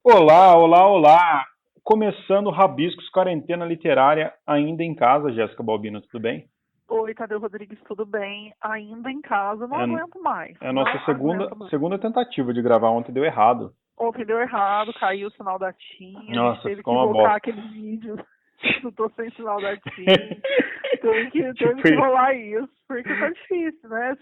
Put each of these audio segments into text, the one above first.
Olá, olá, olá! Começando Rabiscos Quarentena Literária, ainda em casa, Jéssica Balbino, tudo bem? Oi, Tadeu Rodrigues, tudo bem? Ainda em casa, não É, aguento mais. é a Não nossa segunda, aguento mais. segunda tentativa de gravar ontem, deu errado. Ontem deu errado, caiu o sinal da TIM, a gente Nossa, teve ficou que uma invocar bosta. aquele vídeo do Tô Sem Sinal da TIM. Teve Tipo que isso. rolar isso, porque tá difícil, né?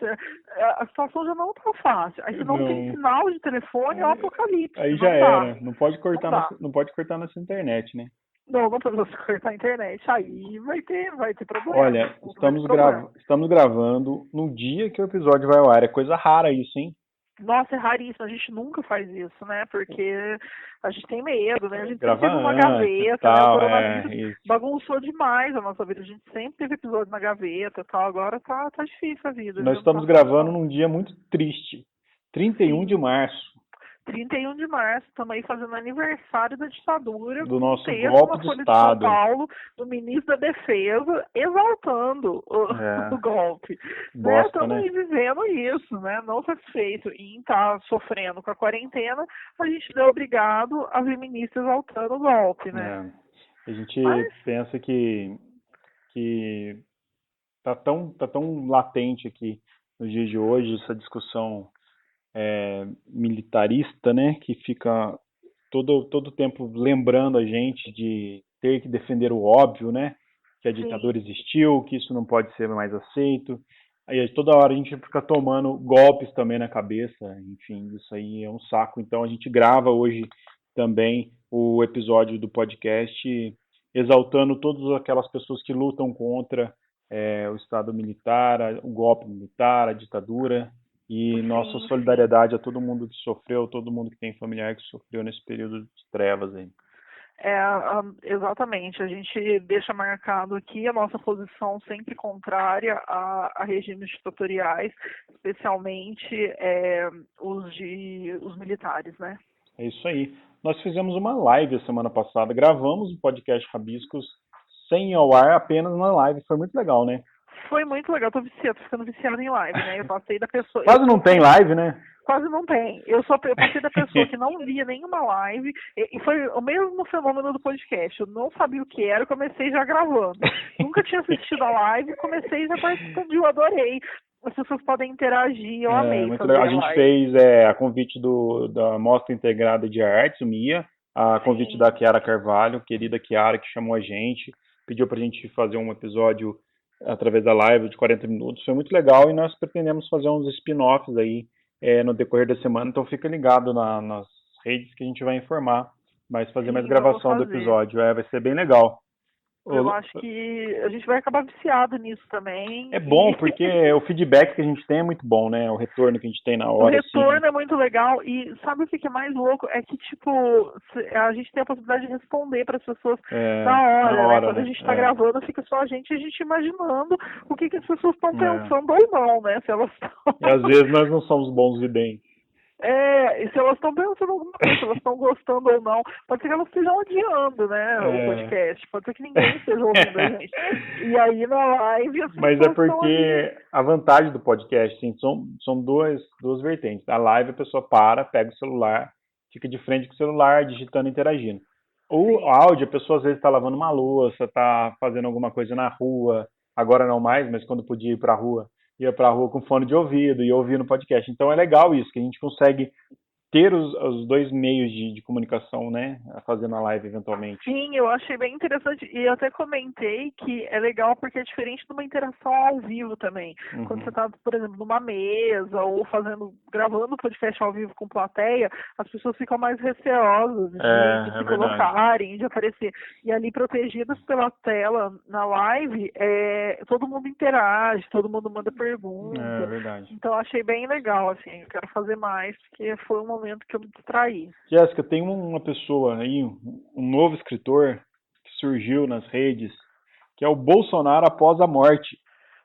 A situação já não tá fácil. Aí se não tem Não, sinal de telefone, é um apocalipse, aí já não dá. era. Não pode Não cortar, dá. não pode cortar nessa internet, né? Não podemos cortar a internet. Aí vai ter problema. Olha, Vai ter estamos, problema. estamos gravando no dia que o episódio vai ao ar. É coisa rara isso, hein? Nossa, é raríssimo, a gente nunca faz isso, né? Porque a gente tem medo, né? A gente sempre Grava teve uma antes e gaveta, né? O tal, coronavírus isso. bagunçou demais a nossa vida. A gente sempre teve episódio na gaveta e tal. Agora tá difícil a vida, Nós viu? Não tá estamos fácil, gravando não. num dia muito triste. 31 de Sim, março. 31 de março, estamos aí fazendo aniversário da ditadura, Do com um nosso texto golpe na de Folha de São Estado. Paulo do ministro da Defesa exaltando É, o golpe. Né? bosta, Estamos né? aí vivendo isso, né? Não satisfeito em estar sofrendo com a quarentena, a gente é obrigado a ver ministro exaltando o golpe, né? É. A gente Mas, pensa que tá tão latente aqui nos dias de hoje essa discussão militarista, né? Que fica todo tempo lembrando a gente de ter que defender o óbvio, né? Que a sim, ditadura existiu, que isso não pode ser mais aceito. Aí toda hora a gente fica tomando golpes também na cabeça, enfim, isso aí é um saco. Então a gente grava hoje também o episódio do podcast exaltando todas aquelas pessoas que lutam contra o Estado militar, o golpe militar, a ditadura, e nossa sim, sim. solidariedade a todo mundo que sofreu, todo mundo que tem familiar que sofreu nesse período de trevas aí. Exatamente, a gente deixa marcado aqui a nossa posição sempre contrária a regimes ditatoriais, especialmente os militares, né? É isso aí. Nós fizemos uma live a semana passada, gravamos o podcast Rabiscos sem ir ao ar, apenas na live. Foi muito legal, né? Foi muito legal, tô ficando viciada em live, né? Eu passei da pessoa, Quase não tem live, né? quase não tem. Eu passei da pessoa que não via nenhuma live, e foi o mesmo fenômeno do podcast. Eu não sabia o que era, eu comecei já gravando. Nunca tinha assistido a live, comecei já participando, eu adorei. As pessoas podem interagir, eu É, amei muito legal. fazer A a gente live. fez a convite da Mostra Integrada de Artes, o MIA, a convite da Sim, Chiara Carvalho, querida Chiara, que chamou a gente, pediu pra gente fazer um episódio através da live de 40 minutos. Foi muito legal e nós pretendemos fazer uns spin-offs aí no decorrer da semana, então fica ligado nas redes que a gente vai informar, mas fazer mais sim, vamos gravação do fazer. episódio, vai ser bem legal. Eu acho que a gente vai acabar viciado nisso também. É bom E porque o feedback que a gente tem é muito bom, né? O retorno que a gente tem na o hora, assim. retorno é muito legal. E sabe o que é mais louco? É que, tipo, a gente tem a possibilidade de responder para as pessoas na Na hora, né? hora, Quando a né? gente está gravando, fica só a gente imaginando o que as pessoas estão É. pensando ou não, né? Se elas estão. E às vezes nós não somos bons videntes. E se elas estão pensando alguma coisa, se elas estão gostando ou não. Pode ser que elas estejam odiando, né, o É. podcast. Pode ser que ninguém esteja ouvindo a gente. E aí na live as Mas é pessoas estão ali. porque a vantagem do podcast, assim, são duas vertentes. A live a pessoa para, pega o celular, fica de frente com o celular, digitando, interagindo. O Sim, áudio, a pessoa às vezes está lavando uma louça, está fazendo alguma coisa na rua, agora não mais, mas quando podia ir para a rua, ia para a rua com fone de ouvido e ouvindo podcast. Então é legal isso, que a gente consegue ter os dois meios de comunicação, né, fazendo a live eventualmente. sim, eu achei bem interessante e eu até comentei que é legal porque é diferente de uma interação ao vivo também. Quando você Uhum. está, por exemplo, numa mesa ou gravando podcast ao vivo com plateia, as pessoas ficam mais receosas de É se verdade. colocarem, de aparecer. E ali protegidas pela tela na live, todo mundo interage, todo mundo manda É pergunta. verdade. Então eu achei bem legal, assim, eu quero fazer mais, porque foi um momento que eu me distraí. Jéssica, tem uma pessoa aí, um novo escritor que surgiu nas redes, que é o Bolsonaro após a morte.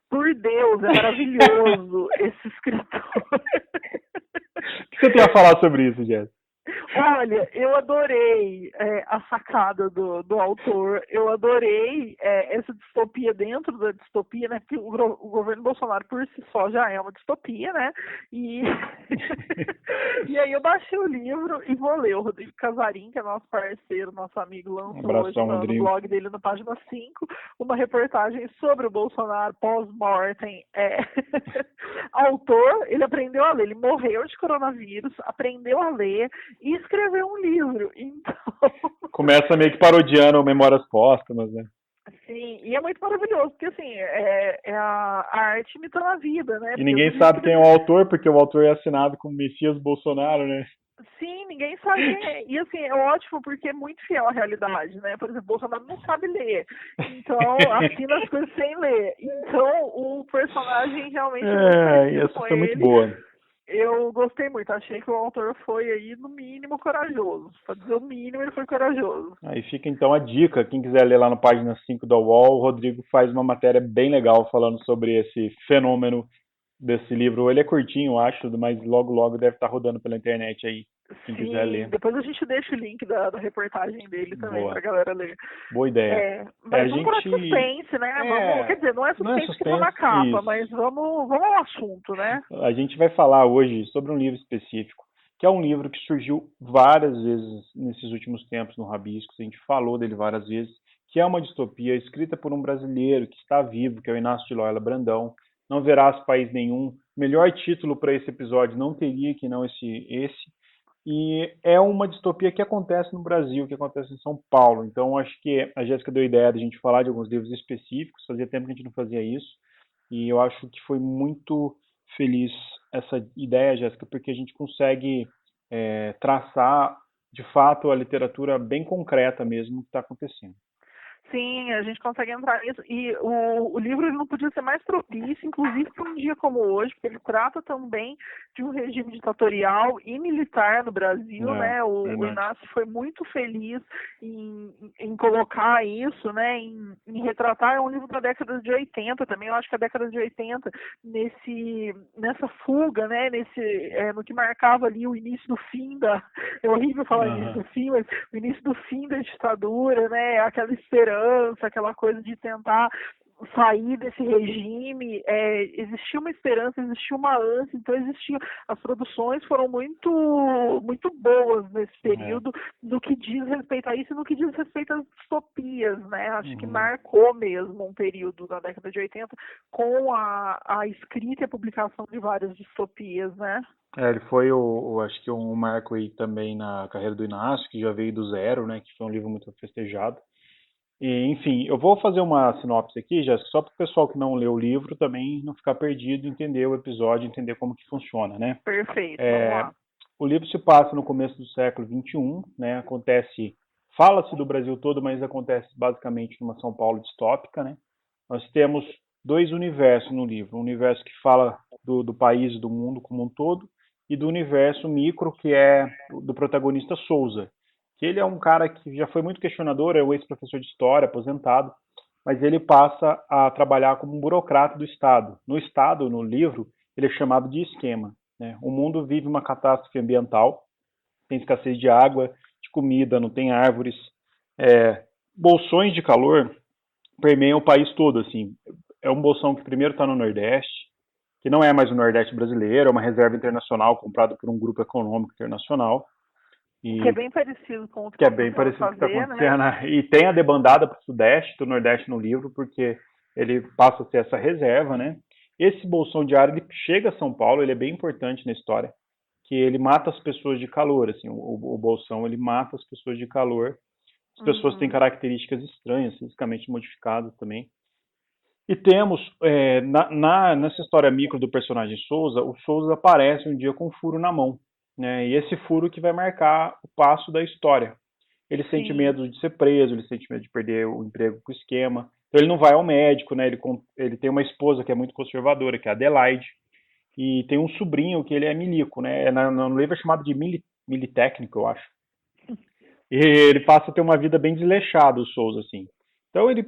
Por Deus, é maravilhoso esse escritor. O que você tem a falar sobre isso, Jéssica? Olha, eu adorei a sacada do autor, eu adorei essa distopia dentro da distopia, né? Porque o governo Bolsonaro por si só já é uma distopia, né? E, e aí eu baixei o livro e vou ler. O Rodrigo Casarim, que é nosso parceiro, nosso amigo, lançou hoje no blog dele, na página 5, uma reportagem sobre o Bolsonaro pós-mortem. Autor, ele aprendeu a ler, ele morreu de coronavírus, aprendeu a ler e escreveu um livro. Então... Começa meio que parodiando Memórias Póstumas, né? Sim, e é muito maravilhoso, porque assim, é a arte imitando a vida, né? E ninguém sabe quem é o autor, porque o autor é assinado como Messias Bolsonaro, né? Sim, ninguém sabe quem é. E assim, é ótimo porque é muito fiel à realidade, né? Por exemplo, Bolsonaro não sabe ler. Então, assina as coisas sem ler. Então, o personagem realmente essa foi muito boa. Eu gostei muito, achei que o autor foi aí, no mínimo, corajoso. Para dizer o mínimo, ele foi corajoso. Aí fica então a dica, quem quiser ler lá na página 5 da UOL, o Rodrigo faz uma matéria bem legal falando sobre esse fenômeno desse livro. Ele é curtinho, eu acho, mas logo deve estar rodando pela internet aí, quem quiser ler. Depois a gente deixa o link da reportagem dele também pra galera ler. Boa ideia. Mas vamos para suspense, né? Quer dizer, não é suspense que tá na capa, isso. Mas vamos ao assunto, né? A gente vai falar hoje sobre um livro específico, que é um livro que surgiu várias vezes nesses últimos tempos no Rabiscos, a gente falou dele várias vezes, que é uma distopia escrita por um brasileiro que está vivo, que é o Inácio de Loyola Brandão. Não verás país nenhum. Melhor título para esse episódio não teria que não esse. E é uma distopia que acontece no Brasil, que acontece em São Paulo. Então, acho que a Jéssica deu a ideia de a gente falar de alguns livros específicos. Fazia tempo que a gente não fazia isso. E eu acho que foi muito feliz essa ideia, Jéssica, porque a gente consegue traçar, de fato, a literatura bem concreta mesmo que está acontecendo. Sim, a gente consegue entrar nisso. E o livro ele não podia ser mais propício, inclusive para um dia como hoje, porque ele trata também de um regime ditatorial e militar no Brasil, né? O Inácio foi muito feliz em colocar isso, né? Em retratar. É um livro da década de 80 também, eu acho que a década de 80, nessa fuga, né? No que marcava ali o início do fim da... É horrível falar início do fim, mas o início do fim da ditadura, né? Aquela esperança, aquela coisa de tentar sair desse regime, existia uma esperança, existia uma ânsia, então as produções foram muito boas nesse período, no que diz respeito a isso e no que diz respeito às distopias, né? Acho que marcou mesmo um período na década de 80 com a escrita e a publicação de várias distopias, né? Ele foi, acho que um marco aí também na carreira do Inácio, que já veio do zero, né? Que foi um livro muito festejado. E, enfim, eu vou fazer uma sinopse aqui, Jéssica, só para o pessoal que não leu o livro também não ficar perdido, entender o episódio, entender como que funciona, né? Perfeito, vamos lá. O livro se passa no começo do século XXI, né? Fala-se do Brasil todo, mas acontece basicamente numa São Paulo distópica, né? Nós temos dois universos no livro, um universo que fala do país e do mundo como um todo, e do universo micro, que é do protagonista Souza, que ele é um cara que já foi muito questionador, é um ex-professor de história, aposentado, mas ele passa a trabalhar como um burocrata do Estado. No Estado, no livro, ele é chamado de esquema, né? O mundo vive uma catástrofe ambiental, tem escassez de água, de comida, não tem árvores, bolsões de calor permeiam o país todo, assim. É um bolsão que primeiro está no Nordeste, que não é mais o Nordeste brasileiro, é uma reserva internacional comprada por um grupo econômico internacional. Que é bem parecido com o que está acontecendo, né? E tem a debandada para o Sudeste, do Nordeste no livro, porque ele passa a ser essa reserva, né? Esse bolsão de ar, ele chega a São Paulo, ele é bem importante na história, que ele mata as pessoas de calor, assim, o bolsão, ele mata as pessoas de calor. As pessoas têm características estranhas, fisicamente modificadas também. E temos, nessa história micro do personagem Souza, o Souza aparece um dia com um furo na mão, né? E esse furo que vai marcar o passo da história. Ele sente medo de ser preso, ele sente medo de perder o emprego com o esquema. Então ele não vai ao médico, né? Ele tem uma esposa que é muito conservadora, que é a Adelaide, e tem um sobrinho que ele é milico, né? No livro é chamado de militécnico, eu acho. E ele passa a ter uma vida bem desleixada, o Souza, assim. Então ele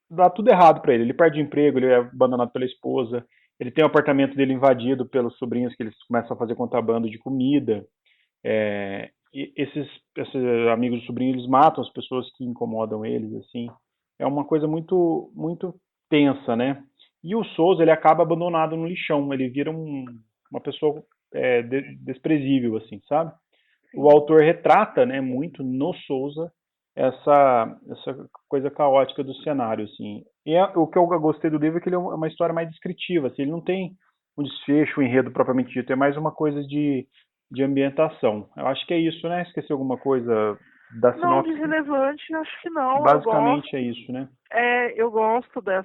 dá tudo errado para ele. Ele perde o emprego, ele é abandonado pela esposa, ele tem o apartamento dele invadido pelos sobrinhos, que eles começam a fazer contrabando de comida. esses amigos do sobrinho, eles matam as pessoas que incomodam eles, assim. É uma coisa muito, muito tensa, né? E o Souza, ele acaba abandonado no lixão, ele vira uma pessoa desprezível, assim, sabe? O Sim. autor retrata, né, muito no Souza essa coisa caótica do cenário, assim. O que eu gostei do livro é que ele é uma história mais descritiva, assim, ele não tem um desfecho, um enredo propriamente dito, é mais uma coisa de ambientação. Eu acho que é isso, né? Esqueci alguma coisa da Não, de sinopse? relevante, acho que não. Eu gosto. Basicamente é isso, né? Eu gosto da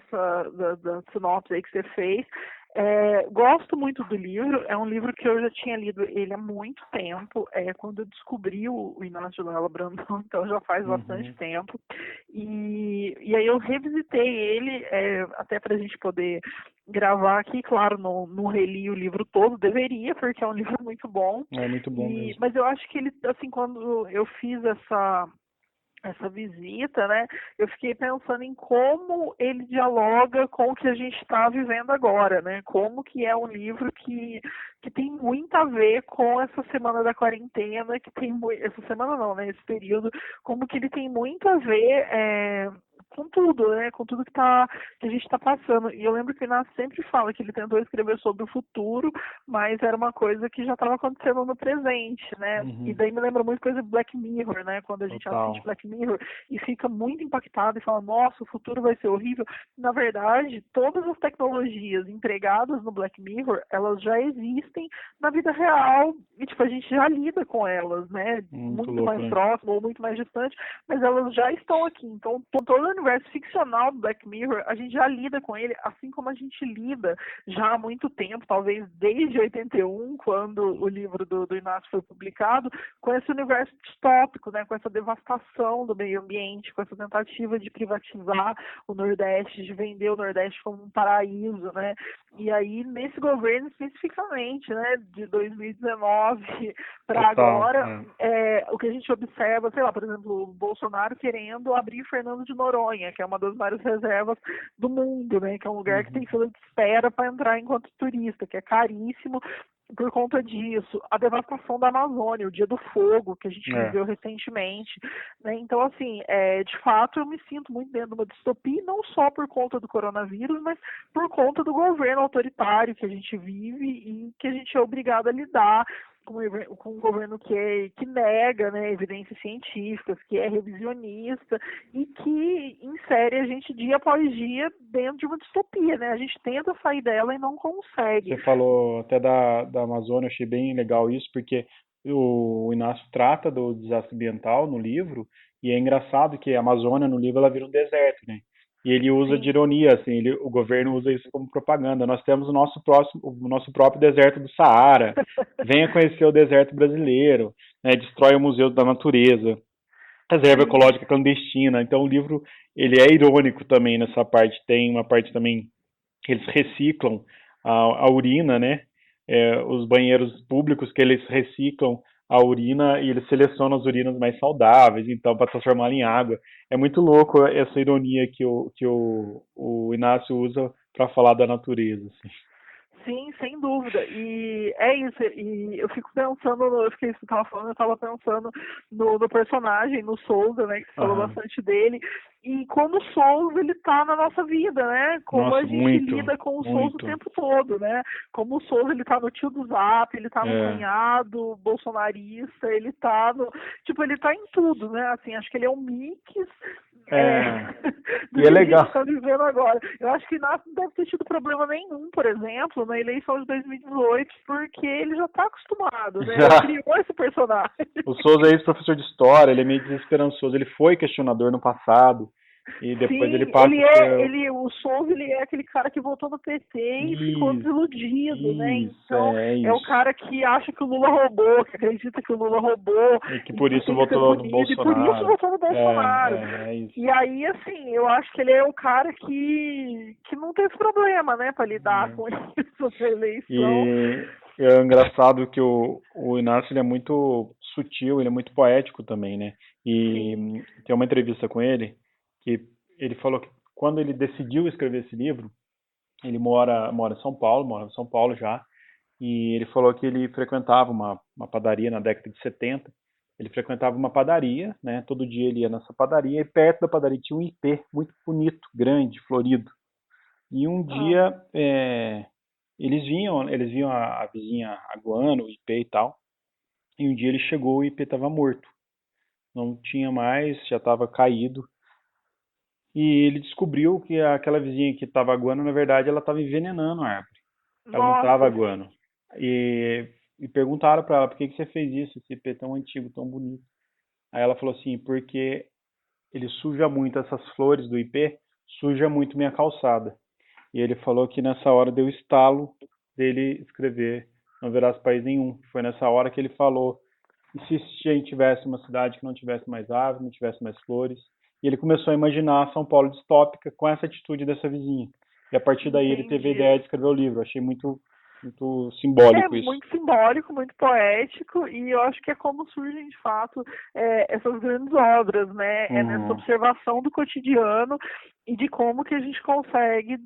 sinopse aí que você fez. Gosto muito do livro. É um livro que eu já tinha lido ele há muito tempo. Quando eu descobri o Inácio Loyola Brandão, então já faz bastante Uhum. tempo. E aí eu revisitei ele, até para a gente poder gravar aqui. Claro, não reli o livro todo, deveria, porque é um livro muito bom. É muito bom mesmo. Mas eu acho que ele, assim, quando eu fiz essa visita, né, eu fiquei pensando em como ele dialoga com o que a gente está vivendo agora, né, como que é um livro que tem muito a ver com essa semana da quarentena, essa semana não, né, esse período, como que ele tem muito a ver com tudo, né, com tudo que a gente está passando. E eu lembro que o Inácio sempre fala que ele tentou escrever sobre o futuro, mas era uma coisa que já estava acontecendo no presente, né? E Uhum. daí me lembra muito coisa do Black Mirror, né? Quando a gente assiste Total. Black Mirror e fica muito impactado e fala, nossa, o futuro vai ser horrível. Na verdade, todas as tecnologias empregadas no Black Mirror, elas já existem na vida real e, tipo, a gente já lida com elas, né? Muito Muito louco, mais né? próximo ou muito mais distante, mas elas já estão aqui. Então, todo o universo ficcional do Black Mirror, a gente já lida com ele, assim como a gente lida já há muito tempo, talvez desde 81, quando o livro do Inácio foi publicado, com esse universo distópico, né, com essa devastação do meio ambiente, com essa tentativa de privatizar o Nordeste, de vender o Nordeste como um paraíso, né? E aí, nesse governo especificamente, né, de 2019 para Total. agora, o que a gente observa, sei lá, por exemplo, o Bolsonaro querendo abrir Fernando de Noronha, que é uma das maiores reservas do mundo, né, que é um lugar que tem Uhum. fila de espera para entrar enquanto turista, que é caríssimo por conta disso. A devastação da Amazônia, o Dia do Fogo, que a gente É. viveu recentemente, né? Então, assim, de fato, eu me sinto muito dentro de uma distopia, não só por conta do coronavírus, mas por conta do governo autoritário que a gente vive e que a gente é obrigado a lidar com um governo que nega, né, evidências científicas, que é revisionista e que insere a gente dia após dia dentro de uma distopia, né? A gente tenta sair dela e não consegue. Você falou até da Amazônia, eu achei bem legal isso, porque o Inácio trata do desastre ambiental no livro, e é engraçado que a Amazônia no livro ela vira um deserto, né? E ele usa de Sim. ironia, assim, o governo usa isso como propaganda. Nós temos o nosso próprio deserto do Saara. Venha conhecer o deserto brasileiro, né? Destrói o Museu da Natureza, reserva Sim. ecológica clandestina. Então o livro ele é irônico também nessa parte. Tem uma parte também que eles reciclam a urina, né? Os banheiros públicos que eles reciclam a urina e eles selecionam as urinas mais saudáveis, então, para transformá-la em água. É muito louco essa ironia que o Inácio usa para falar da natureza. Assim. Sim, sem dúvida. E é isso. E eu fico pensando, eu fiquei você estava falando, eu estava pensando no personagem, no Souza, né? Que você falou Aham. bastante dele. E como o Souza ele tá na nossa vida, né? Como a Nossa, gente muito, lida com o Souza o muito. tempo todo, né? Como o Souza ele tá no tio do Zap, ele tá no É, cunhado bolsonarista, ele tá no. Tipo, ele tá em tudo, né? Assim, acho que ele é um mix é, do e é que a gente legal. está vivendo agora. Eu acho que Inácio não deve ter tido problema nenhum, por exemplo, na eleição de 2018, porque ele já está acostumado, né? Ele Já, criou esse personagem. o Souza é ex-professor de história, ele é meio desesperançoso. Ele foi questionador no passado e depois ele Sim, passa a ser. o Souza, ele é aquele cara que votou no PT e ficou Isso, desiludido, né? isso, Então, é é o isso. cara que acha que o Lula roubou, que acredita que o Lula roubou E que e por que isso tem que ser votou no punido, e por isso Bolsonaro. votou no Bolsonaro. É isso. E aí, assim, eu acho que ele é o cara que não teve problema, né, para lidar com isso na eleição. E é engraçado que o Inácio ele é muito sutil, ele é muito poético também, né? E Sim, tem uma entrevista com ele que ele falou que quando ele decidiu escrever esse livro, ele mora em São Paulo já, e ele falou que ele frequentava uma padaria na década de 70 Ele frequentava uma padaria, né? Todo dia ele ia nessa padaria e perto da padaria tinha um ipê muito bonito, grande, florido. E um Ah, dia eles viam a vizinha aguando, o ipê e tal. E um dia ele chegou, o ipê estava morto. Não tinha mais, já estava caído. E ele descobriu que aquela vizinha que estava aguando, na verdade, ela estava envenenando a árvore. Ela não estava nossa, aguando. E, e perguntaram para ela, por que que você fez isso, esse ipê tão antigo, tão bonito? Aí ela falou assim, porque ele suja muito essas flores do ipê, suja muito minha calçada. E ele falou que nessa hora deu estalo dele escrever Não Verás País Nenhum. Foi nessa hora que ele falou, e se a gente tivesse uma cidade que não tivesse mais árvores, não tivesse mais flores? E ele começou a imaginar São Paulo distópica com essa atitude dessa vizinha. E a partir daí ele teve a entendi. ideia de escrever o livro. Achei muito, muito É simbólico isso. muito simbólico, muito poético, e eu acho que é como surgem de fato essas grandes obras, né? É nessa Uhum, observação do cotidiano e de como que a gente consegue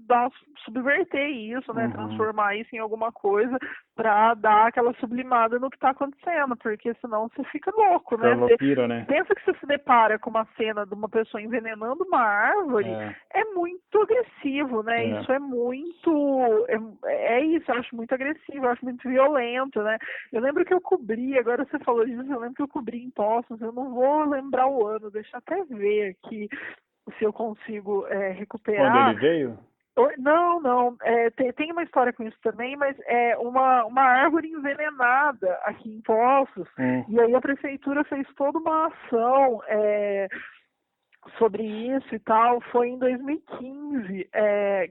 subverter isso, né? uhum. Transformar isso em alguma coisa para dar aquela sublimada no que está acontecendo, porque senão você fica louco, né? Carla Você Pira, né? pensa que você se depara com uma cena de uma pessoa envenenando uma árvore, É, é muito agressivo, né? é. Isso é muito. É isso, eu acho muito agressivo, eu acho muito violento, né? Eu lembro que eu cobri, agora você falou disso, eu lembro que eu cobri em Poços, eu não vou lembrar o ano, deixa eu até ver aqui se eu consigo Quando ele recuperar. veio? Não, não, tem uma história com isso também, mas é uma árvore envenenada aqui em Poços, Hum, e aí a prefeitura fez toda uma ação. Sobre isso e tal, foi em 2015.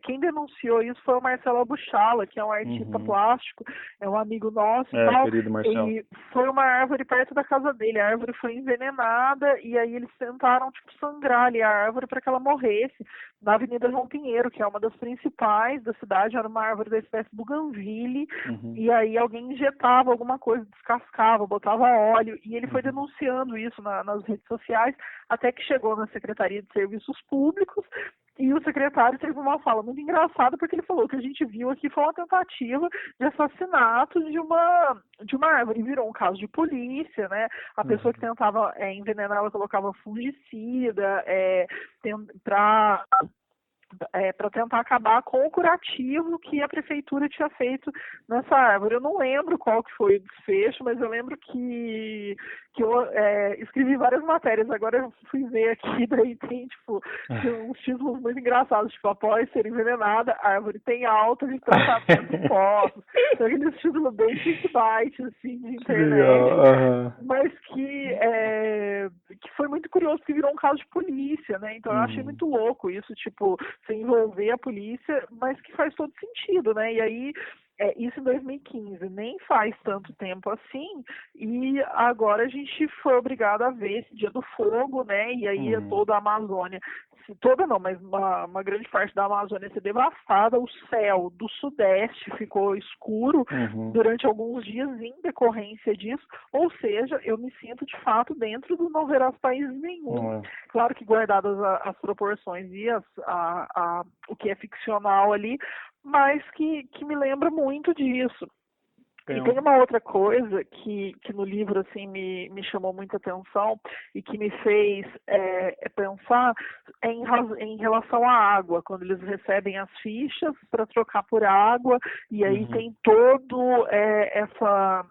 Quem denunciou isso foi o Marcelo Abuchala, que é um artista uhum. plástico, é um amigo nosso e É, tal, querido Marcelo. e foi uma árvore perto da casa dele. A árvore foi envenenada e aí eles tentaram, tipo, sangrar ali a árvore para que ela morresse na Avenida João Pinheiro, que é uma das principais da cidade, era uma árvore da espécie Bougainville, Uhum, e aí alguém injetava alguma coisa, descascava, botava óleo, e ele foi uhum. denunciando isso nas redes sociais, até que chegou na Secretaria de Serviços Públicos e o secretário teve uma fala muito engraçada porque ele falou que a gente viu aqui foi uma tentativa de assassinato de uma árvore, e virou um caso de polícia, né? A pessoa que Uhum. tentava envenenar, ela colocava fungicida para para tentar acabar com o curativo que a prefeitura tinha feito nessa árvore. Eu não lembro qual que foi o desfecho, mas eu lembro que eu escrevi várias matérias. Agora eu fui ver aqui, daí tem, tipo, tinha uns títulos muito engraçados, tipo, após ser envenenada, a árvore tem alta de tratamento em poços. Então, aqueles títulos bem clickbait, assim, de Que legal. internet, Aham. mas que foi muito curioso, que virou um caso de polícia, né? Então eu achei Uhum. muito louco isso, tipo, se envolver a polícia, mas que faz todo sentido, né? E aí, isso em 2015, nem faz tanto tempo assim, e agora a gente foi obrigado a ver esse Dia do Fogo, né? E aí Uhum. toda a Amazônia, toda não, mas uma grande parte da Amazônia ser devastada, o céu do Sudeste ficou escuro Uhum. durante alguns dias em decorrência disso, ou seja, eu me sinto de fato dentro do Não Verás País Nenhum, É. claro que guardadas as proporções e o que é ficcional ali, mas que me lembra muito disso. Tem E tem um- uma outra coisa que no livro assim me chamou muita atenção e que me fez pensar em relação à água, quando eles recebem as fichas para trocar por água, e aí Uhum. tem todo essa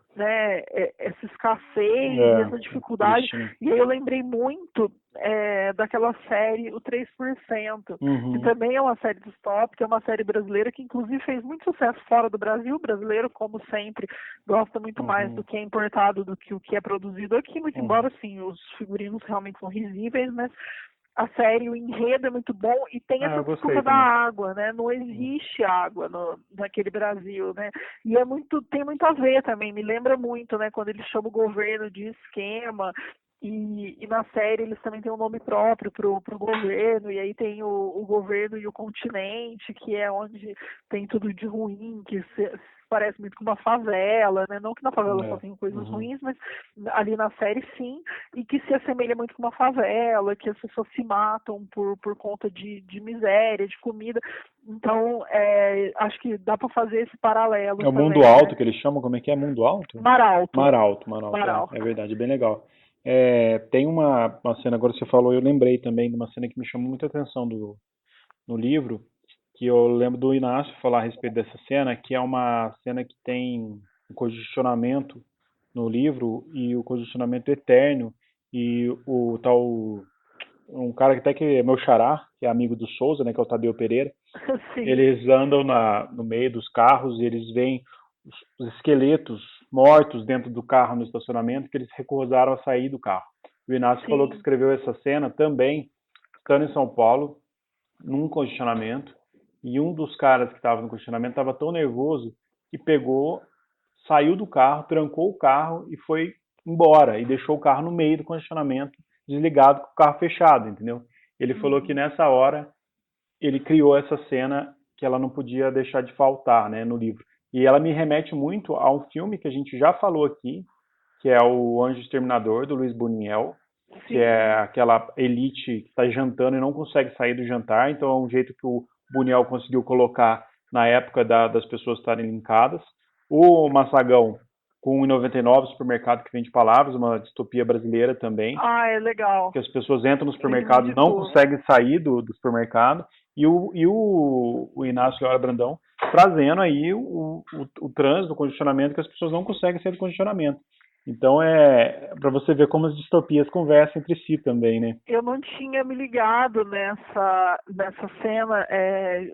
escassez e É, essa é dificuldade. triste, né? E aí eu lembrei muito daquela série, o 3%, que Uhum. também é uma série distópica, é uma série brasileira que inclusive fez muito sucesso fora do Brasil. O brasileiro, como sempre, gosta muito mais do Uhum. que é importado do que o que é produzido aqui, muito Uhum. embora, sim, os figurinos realmente são risíveis, mas a série, o enredo é muito bom e tem Ah, essa eu gostei desculpa da também. água, né? Não Uhum. existe água naquele Brasil, né? E tem muito a ver também, me lembra muito, né? Quando ele chama o governo de esquema, e na série eles também têm um nome próprio pro governo, e aí tem o governo e o continente, que é onde tem tudo de ruim, que parece muito com uma favela, né? Não que na favela só É. tenha coisas Uhum. ruins, mas ali na série sim, e que se assemelha muito com uma favela, que as pessoas se matam por conta de miséria, de comida. Então, acho que dá para fazer esse paralelo É o Mundo também, né? Alto que eles chamam, como é que é? Mundo Alto? Mar Alto. Mar Alto, Mar Alto, Mar é Alto. verdade, é bem legal. Tem uma cena, agora você falou, eu lembrei também de uma cena que me chamou muita atenção no livro, que eu lembro do Inácio falar a respeito dessa cena, que é uma cena que tem um congestionamento no livro e o congestionamento eterno e o tal um cara que até que é meu xará, que é amigo do Souza, né, que é o Tadeu Pereira, Sim, eles andam no meio dos carros e eles veem os esqueletos mortos dentro do carro no estacionamento que eles recusaram a sair do carro. O Inácio falou que sim. escreveu essa cena também, estando em São Paulo, num congestionamento, e um dos caras que estava no congestionamento estava tão nervoso que pegou, saiu do carro, trancou o carro e foi embora, e deixou o carro no meio do congestionamento, desligado, com o carro fechado, entendeu? Ele falou que Uhum. nessa hora ele criou essa cena que ela não podia deixar de faltar, né, no livro. E ela me remete muito a um filme que a gente já falou aqui, que é o Anjo Exterminador, do Luiz Buñuel, que é Sim, aquela elite que está jantando e não consegue sair do jantar, então é um jeito que o Buñuel conseguiu colocar na época das pessoas estarem linkadas. O Massagão, com 1,99, supermercado que vende palavras, uma distopia brasileira também, ah, é legal. que as pessoas entram no Ele me supermercado e não indicou. conseguem sair do supermercado, e o Inácio Leora Brandão trazendo aí o trânsito, o congestionamento, que as pessoas não conseguem sair do congestionamento. Então é para você ver como as distopias conversam entre si também, né? Eu não tinha me ligado nessa cena,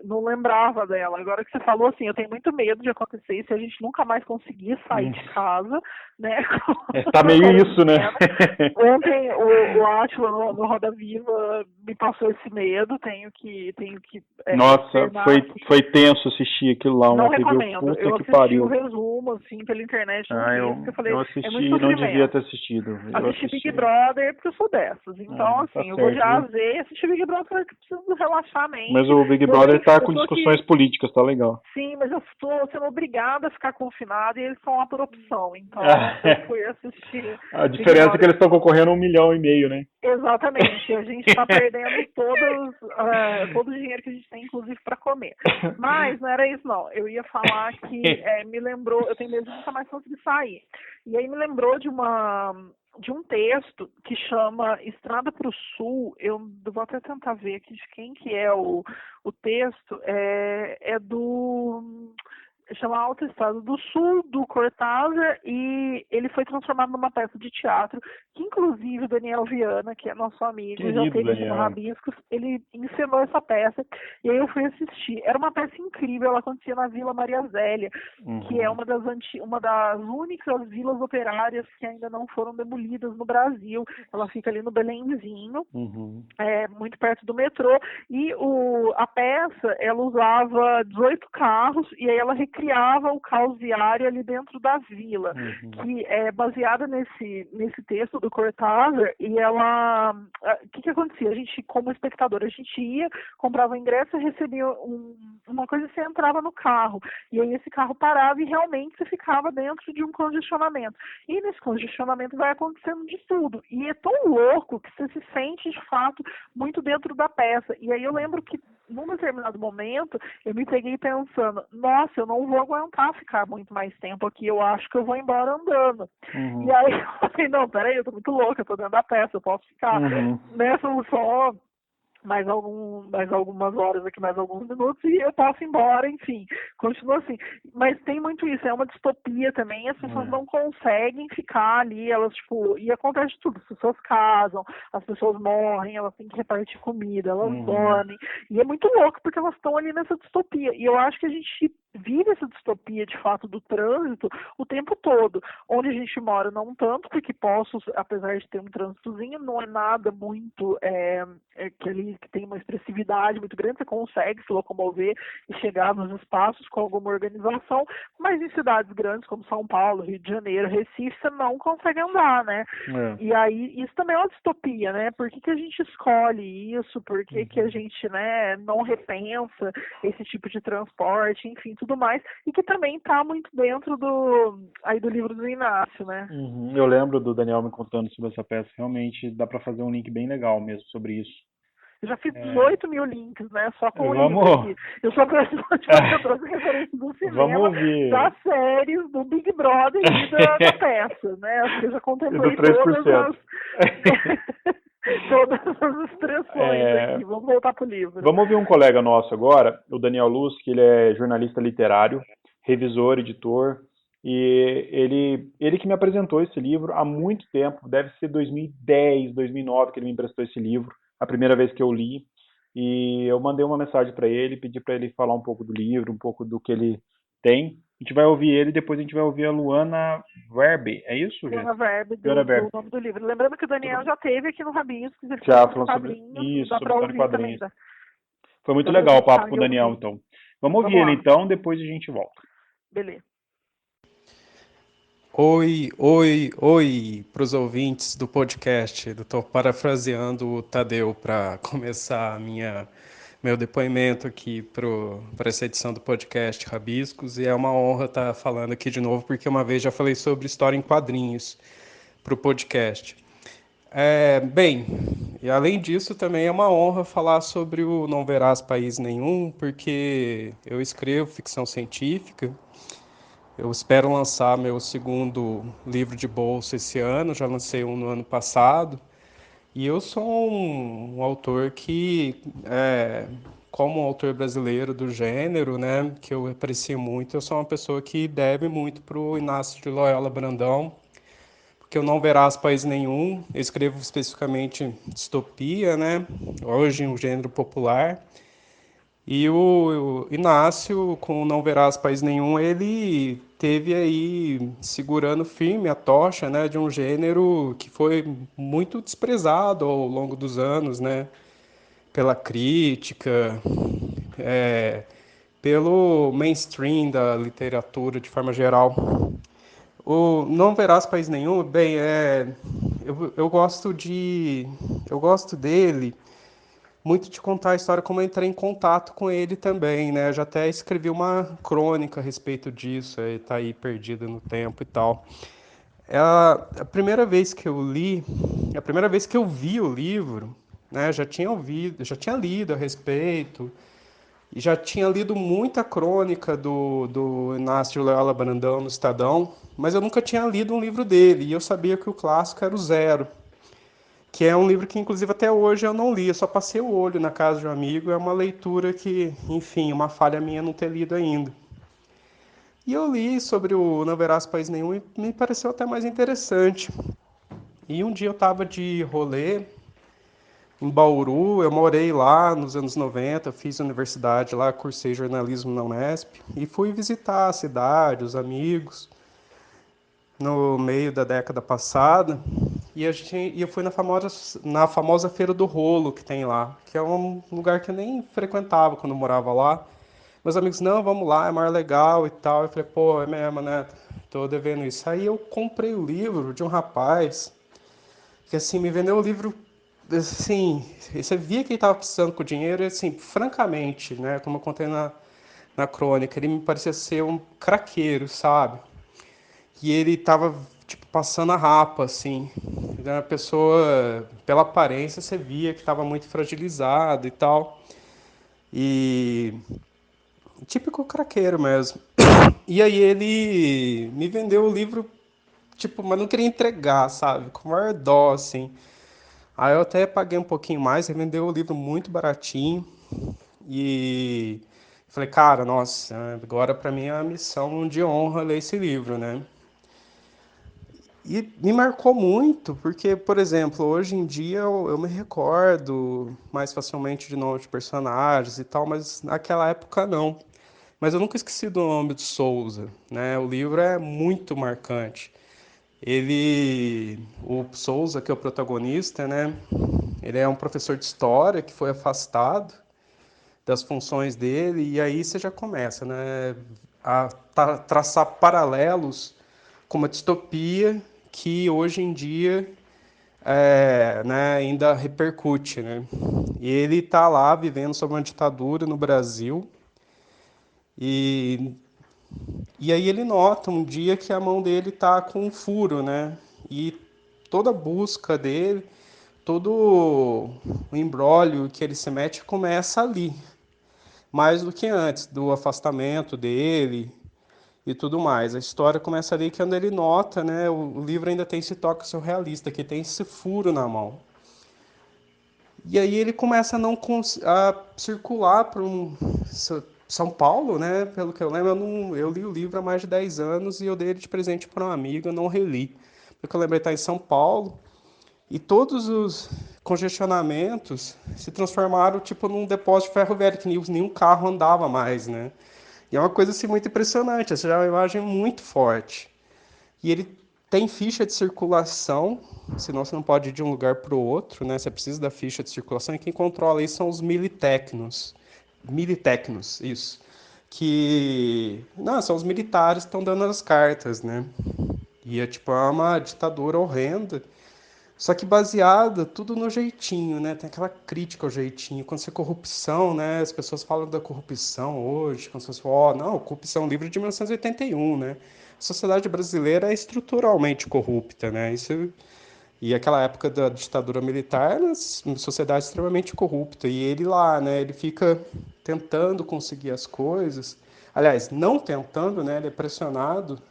não lembrava dela. Agora que você falou, assim, eu tenho muito medo de acontecer isso e a gente nunca mais conseguir sair Hum. de casa, né? Tá meio Essa isso, né? cena. Ontem o Átila no Roda Viva me passou esse medo, tenho que Nossa, externar foi aqui. tenso assistir aquilo lá Não ontem, viu? recomendo. Puta Eu que assisti o pariu. resumo, assim, pela internet, não Ah, quis, porque eu eu falei, é muito assisti, não devia sofrimento. ter assistido. Eu Assisti assisti. Big Brother porque eu sou dessas. Então, Tá assim, eu vou de certo, A a viu? Z e assistir Big Brother porque eu preciso relaxar a Mas mente. o Big Eu Brother sei, tá eu com tô discussões aqui, políticas, tá legal. sim, mas eu estou sendo obrigada a ficar confinada e eles estão lá por opção. Então, eu fui assistir A Big diferença é que Brother. eles estão concorrendo a 1,5 milhão, né? Exatamente, a gente está perdendo todo o dinheiro que a gente tem, inclusive, para comer. Mas não era isso, não. Eu ia falar que me lembrou, eu tenho medo de nunca mais conseguir sair. E aí me lembrou de um texto que chama Estrada para o Sul. Eu vou até tentar ver aqui de quem que é o texto. É do chama Autoestrada do Sul, do Cortázar, e ele foi transformado numa peça de teatro, que inclusive o Daniel Viana, que é nosso amigo, já Querido teve aqui no Daniel. Rabiscos, ele encenou essa peça, e aí eu fui assistir. Era uma peça incrível, ela acontecia na Vila Maria Zélia, que é Uhum, uma das únicas vilas operárias que ainda não foram demolidas no Brasil. Ela fica ali no Belenzinho, uhum, muito perto do metrô, e a peça, ela usava 18 carros, e aí ela recriava o caos viário ali dentro da vila, uhum, que é baseada nesse texto do Cortázar, e ela, o que acontecia? A gente, como espectador, a gente ia, comprava o ingresso e recebia uma coisa, você entrava no carro, e aí esse carro parava e realmente você ficava dentro de um congestionamento. E nesse congestionamento vai acontecendo de tudo. E é tão louco que você se sente, de fato, muito dentro da peça. E aí eu lembro que, num determinado momento, eu me peguei pensando, nossa, eu não vou aguentar ficar muito mais tempo aqui, eu acho que eu vou embora andando. E uhum, aí eu falei, não, peraí, eu tô muito louca, eu tô dentro da peça, eu posso ficar uhum. nessa só mais algumas horas aqui, mais alguns minutos, e eu posso ir embora, enfim, continua assim. Mas tem muito isso, é uma distopia também, as pessoas É. não conseguem ficar ali, elas, tipo, e acontece tudo, as pessoas casam, as pessoas morrem, elas têm que repartir comida, elas Uhum, dormem, e é muito louco, porque elas estão ali nessa distopia, e eu acho que a gente vive essa distopia, de fato, do trânsito o tempo todo. Onde a gente mora, não tanto, porque Poços, apesar de ter um trânsitozinho, não é nada muito que tem uma expressividade muito grande, você consegue se locomover e chegar nos espaços com alguma organização, mas em cidades grandes como São Paulo, Rio de Janeiro, Recife, você não consegue andar, né? é. E aí, isso também é uma distopia, né? Por que a gente escolhe isso? Por que a Uhum, gente, né, não repensa esse tipo de transporte, enfim, tudo mais, e que também está muito dentro do livro do Inácio, né? uhum. Eu lembro do Daniel me contando sobre essa peça. Realmente dá pra fazer um link bem legal mesmo sobre isso. Eu já fiz 18 mil links, né? Só com o Vamos. livro aqui. Eu sou a pessoa que eu trouxe referência do cinema, das séries, do Big Brother e da peça, né? Acho que eu já contemplei todas as expressões aqui. Vamos voltar pro livro. Vamos ouvir um colega nosso agora, o Daniel Luz, que ele é jornalista literário, revisor, editor, e ele que me apresentou esse livro há muito tempo, deve ser 2010, 2009 que ele me emprestou esse livro, a primeira vez que eu li, e eu mandei uma mensagem para ele, pedi para ele falar um pouco do livro, um pouco do que ele tem. A gente vai ouvir ele, depois a gente vai ouvir a Luana Verbe, é isso, gente? Luana Verbe, do nome do livro. Lembrando que o Daniel já esteve aqui no Rabiscos, ele já falou sobre quadrinhos, dá sobre pra ouvir quadrinhos. também. Foi muito legal o papo com o Daniel, então. Vamos ouvir ele então, depois a gente volta. Beleza. Oi para os ouvintes do podcast. Estou parafraseando o Tadeu para começar meu depoimento aqui para essa edição do podcast Rabiscos, e é uma honra estar falando aqui de novo, porque uma vez já falei sobre história em quadrinhos para o podcast. Bem, e além disso também é uma honra falar sobre o Não Verás País Nenhum, porque eu escrevo ficção científica. Eu espero lançar meu segundo livro de bolsa esse ano, já lancei um no ano passado. E eu sou um autor que, como autor brasileiro do gênero, né, que eu aprecio muito, eu sou uma pessoa que deve muito para o Inácio de Loyola Brandão, porque eu Não Verás País Nenhum, eu escrevo especificamente distopia, né, hoje um gênero popular. E o Inácio, com Não Verás País Nenhum, ele teve aí segurando firme a tocha, né, de um gênero que foi muito desprezado ao longo dos anos, né, pela crítica, pelo mainstream da literatura de forma geral. O Não Verás País Nenhum, bem, eu gosto dele muito de contar a história como eu entrei em contato com ele também, né? Eu já até escrevi uma crônica a respeito disso, ele tá aí perdido no tempo e tal. A primeira vez que eu li, a primeira vez que eu vi o livro, né? Já tinha lido a respeito, e já tinha lido muita crônica do Inácio Loyola Brandão no Estadão, mas eu nunca tinha lido um livro dele, e eu sabia que o clássico era o Zero, que é um livro que, inclusive, até hoje eu não li, eu só passei o olho na casa de um amigo, é uma leitura que, enfim, uma falha minha não ter lido ainda. E eu li sobre o Não Verás País Nenhum e me pareceu até mais interessante. E um dia eu estava de rolê em Bauru, eu morei lá nos anos 90, fiz universidade lá, cursei jornalismo na Unesp, e fui visitar a cidade, os amigos, no meio da década passada. E eu fui na famosa Feira do Rolo que tem lá, que é um lugar que eu nem frequentava quando eu morava lá. Meus amigos, não, vamos lá, é mais legal e tal. Eu falei, pô, é mesmo, né? Tô devendo isso. Aí eu comprei o livro de um rapaz que, assim, me vendeu o livro, assim, você via que ele tava precisando com o dinheiro e, assim, francamente, né, como eu contei na crônica, ele me parecia ser um craqueiro, sabe? E ele tava, tipo, passando a rapa, assim. A pessoa, pela aparência, você via que estava muito fragilizado e tal. E típico craqueiro mesmo. E aí ele me vendeu o livro, tipo, mas não queria entregar, sabe? Com maior dó, assim. Aí eu até paguei um pouquinho mais, ele vendeu o livro muito baratinho. E falei, cara, nossa, agora pra mim é uma missão de honra ler esse livro, né? E me marcou muito, porque, por exemplo, hoje em dia eu me recordo mais facilmente de nomes de personagens e tal, mas naquela época não. Mas eu nunca esqueci do nome de Souza, né? O livro é muito marcante. O Souza, que é o protagonista, né? Ele é um professor de história que foi afastado das funções dele, e aí você já começa, né? A traçar paralelos com uma distopia que hoje em dia né, ainda repercute, né? E ele está lá vivendo sob uma ditadura no Brasil e aí ele nota um dia que a mão dele está com um furo, né? E toda a busca dele, todo o imbróglio que ele se mete começa ali, mais do que antes, do afastamento dele e tudo mais. A história começa ali quando ele nota, né, o livro ainda tem esse toque surrealista, que tem esse furo na mão. E aí ele começa a não a circular para São Paulo, né? Pelo que eu lembro, eu li o livro há mais de 10 anos e eu dei ele de presente para um amigo, eu não reli. Porque eu lembro ele está em São Paulo e todos os congestionamentos se transformaram tipo num depósito de ferro velho, que nenhum carro andava mais, né? E é uma coisa assim muito impressionante, essa já é uma imagem muito forte. E ele tem ficha de circulação, senão você não pode ir de um lugar para o outro, né? Você precisa da ficha de circulação e quem controla isso são os militecnos. Militecnos, isso. Que, não, são os militares que estão dando as cartas, né? E é tipo uma ditadura horrenda, só que baseada tudo no jeitinho, né? Tem aquela crítica ao jeitinho. Quando você corrupção, né? As pessoas falam da corrupção hoje, como se fosse, não, corrupção livre de 1981, né? A sociedade brasileira é estruturalmente corrupta, né? Isso, e aquela época da ditadura militar, uma sociedade extremamente corrupta. E ele lá, né? Ele fica tentando conseguir as coisas. Aliás, não tentando, né? Ele é pressionado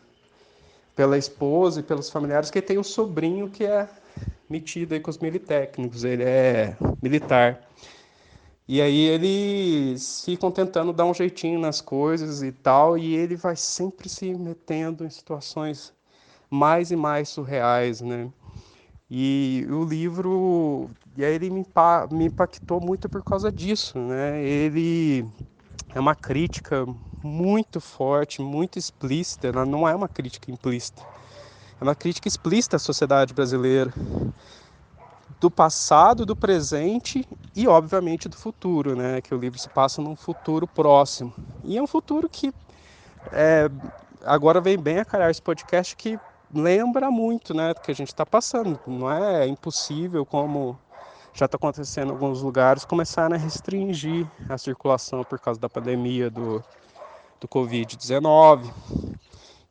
pela esposa e pelos familiares, que tem um sobrinho que é metido aí com os militécnicos, ele é militar. E aí eles ficam tentando dar um jeitinho nas coisas e tal, e ele vai sempre se metendo em situações mais e mais surreais, né? E o livro, e aí ele me impactou muito por causa disso, né? Ele é uma crítica muito forte, muito explícita, ela não é uma crítica implícita. É uma crítica explícita à sociedade brasileira, do passado, do presente e, obviamente, do futuro, né? Que o livro se passa num futuro próximo. E é um futuro que agora vem bem a calhar esse podcast, que lembra muito, né, do que a gente está passando. Não é impossível, como já está acontecendo em alguns lugares, começar a restringir a circulação por causa da pandemia do Covid-19.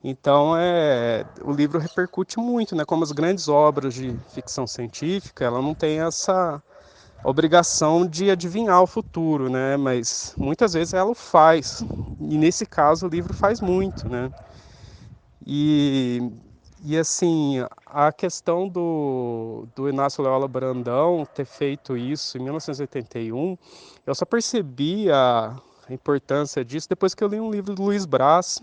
Então, o livro repercute muito, né? Como as grandes obras de ficção científica, ela não tem essa obrigação de adivinhar o futuro, né? Mas muitas vezes ela o faz. E nesse caso o livro faz muito, né? E, e assim, a questão do Inácio Loyola Brandão ter feito isso em 1981, eu só percebi a importância disso depois que eu li um livro do Luiz Brás,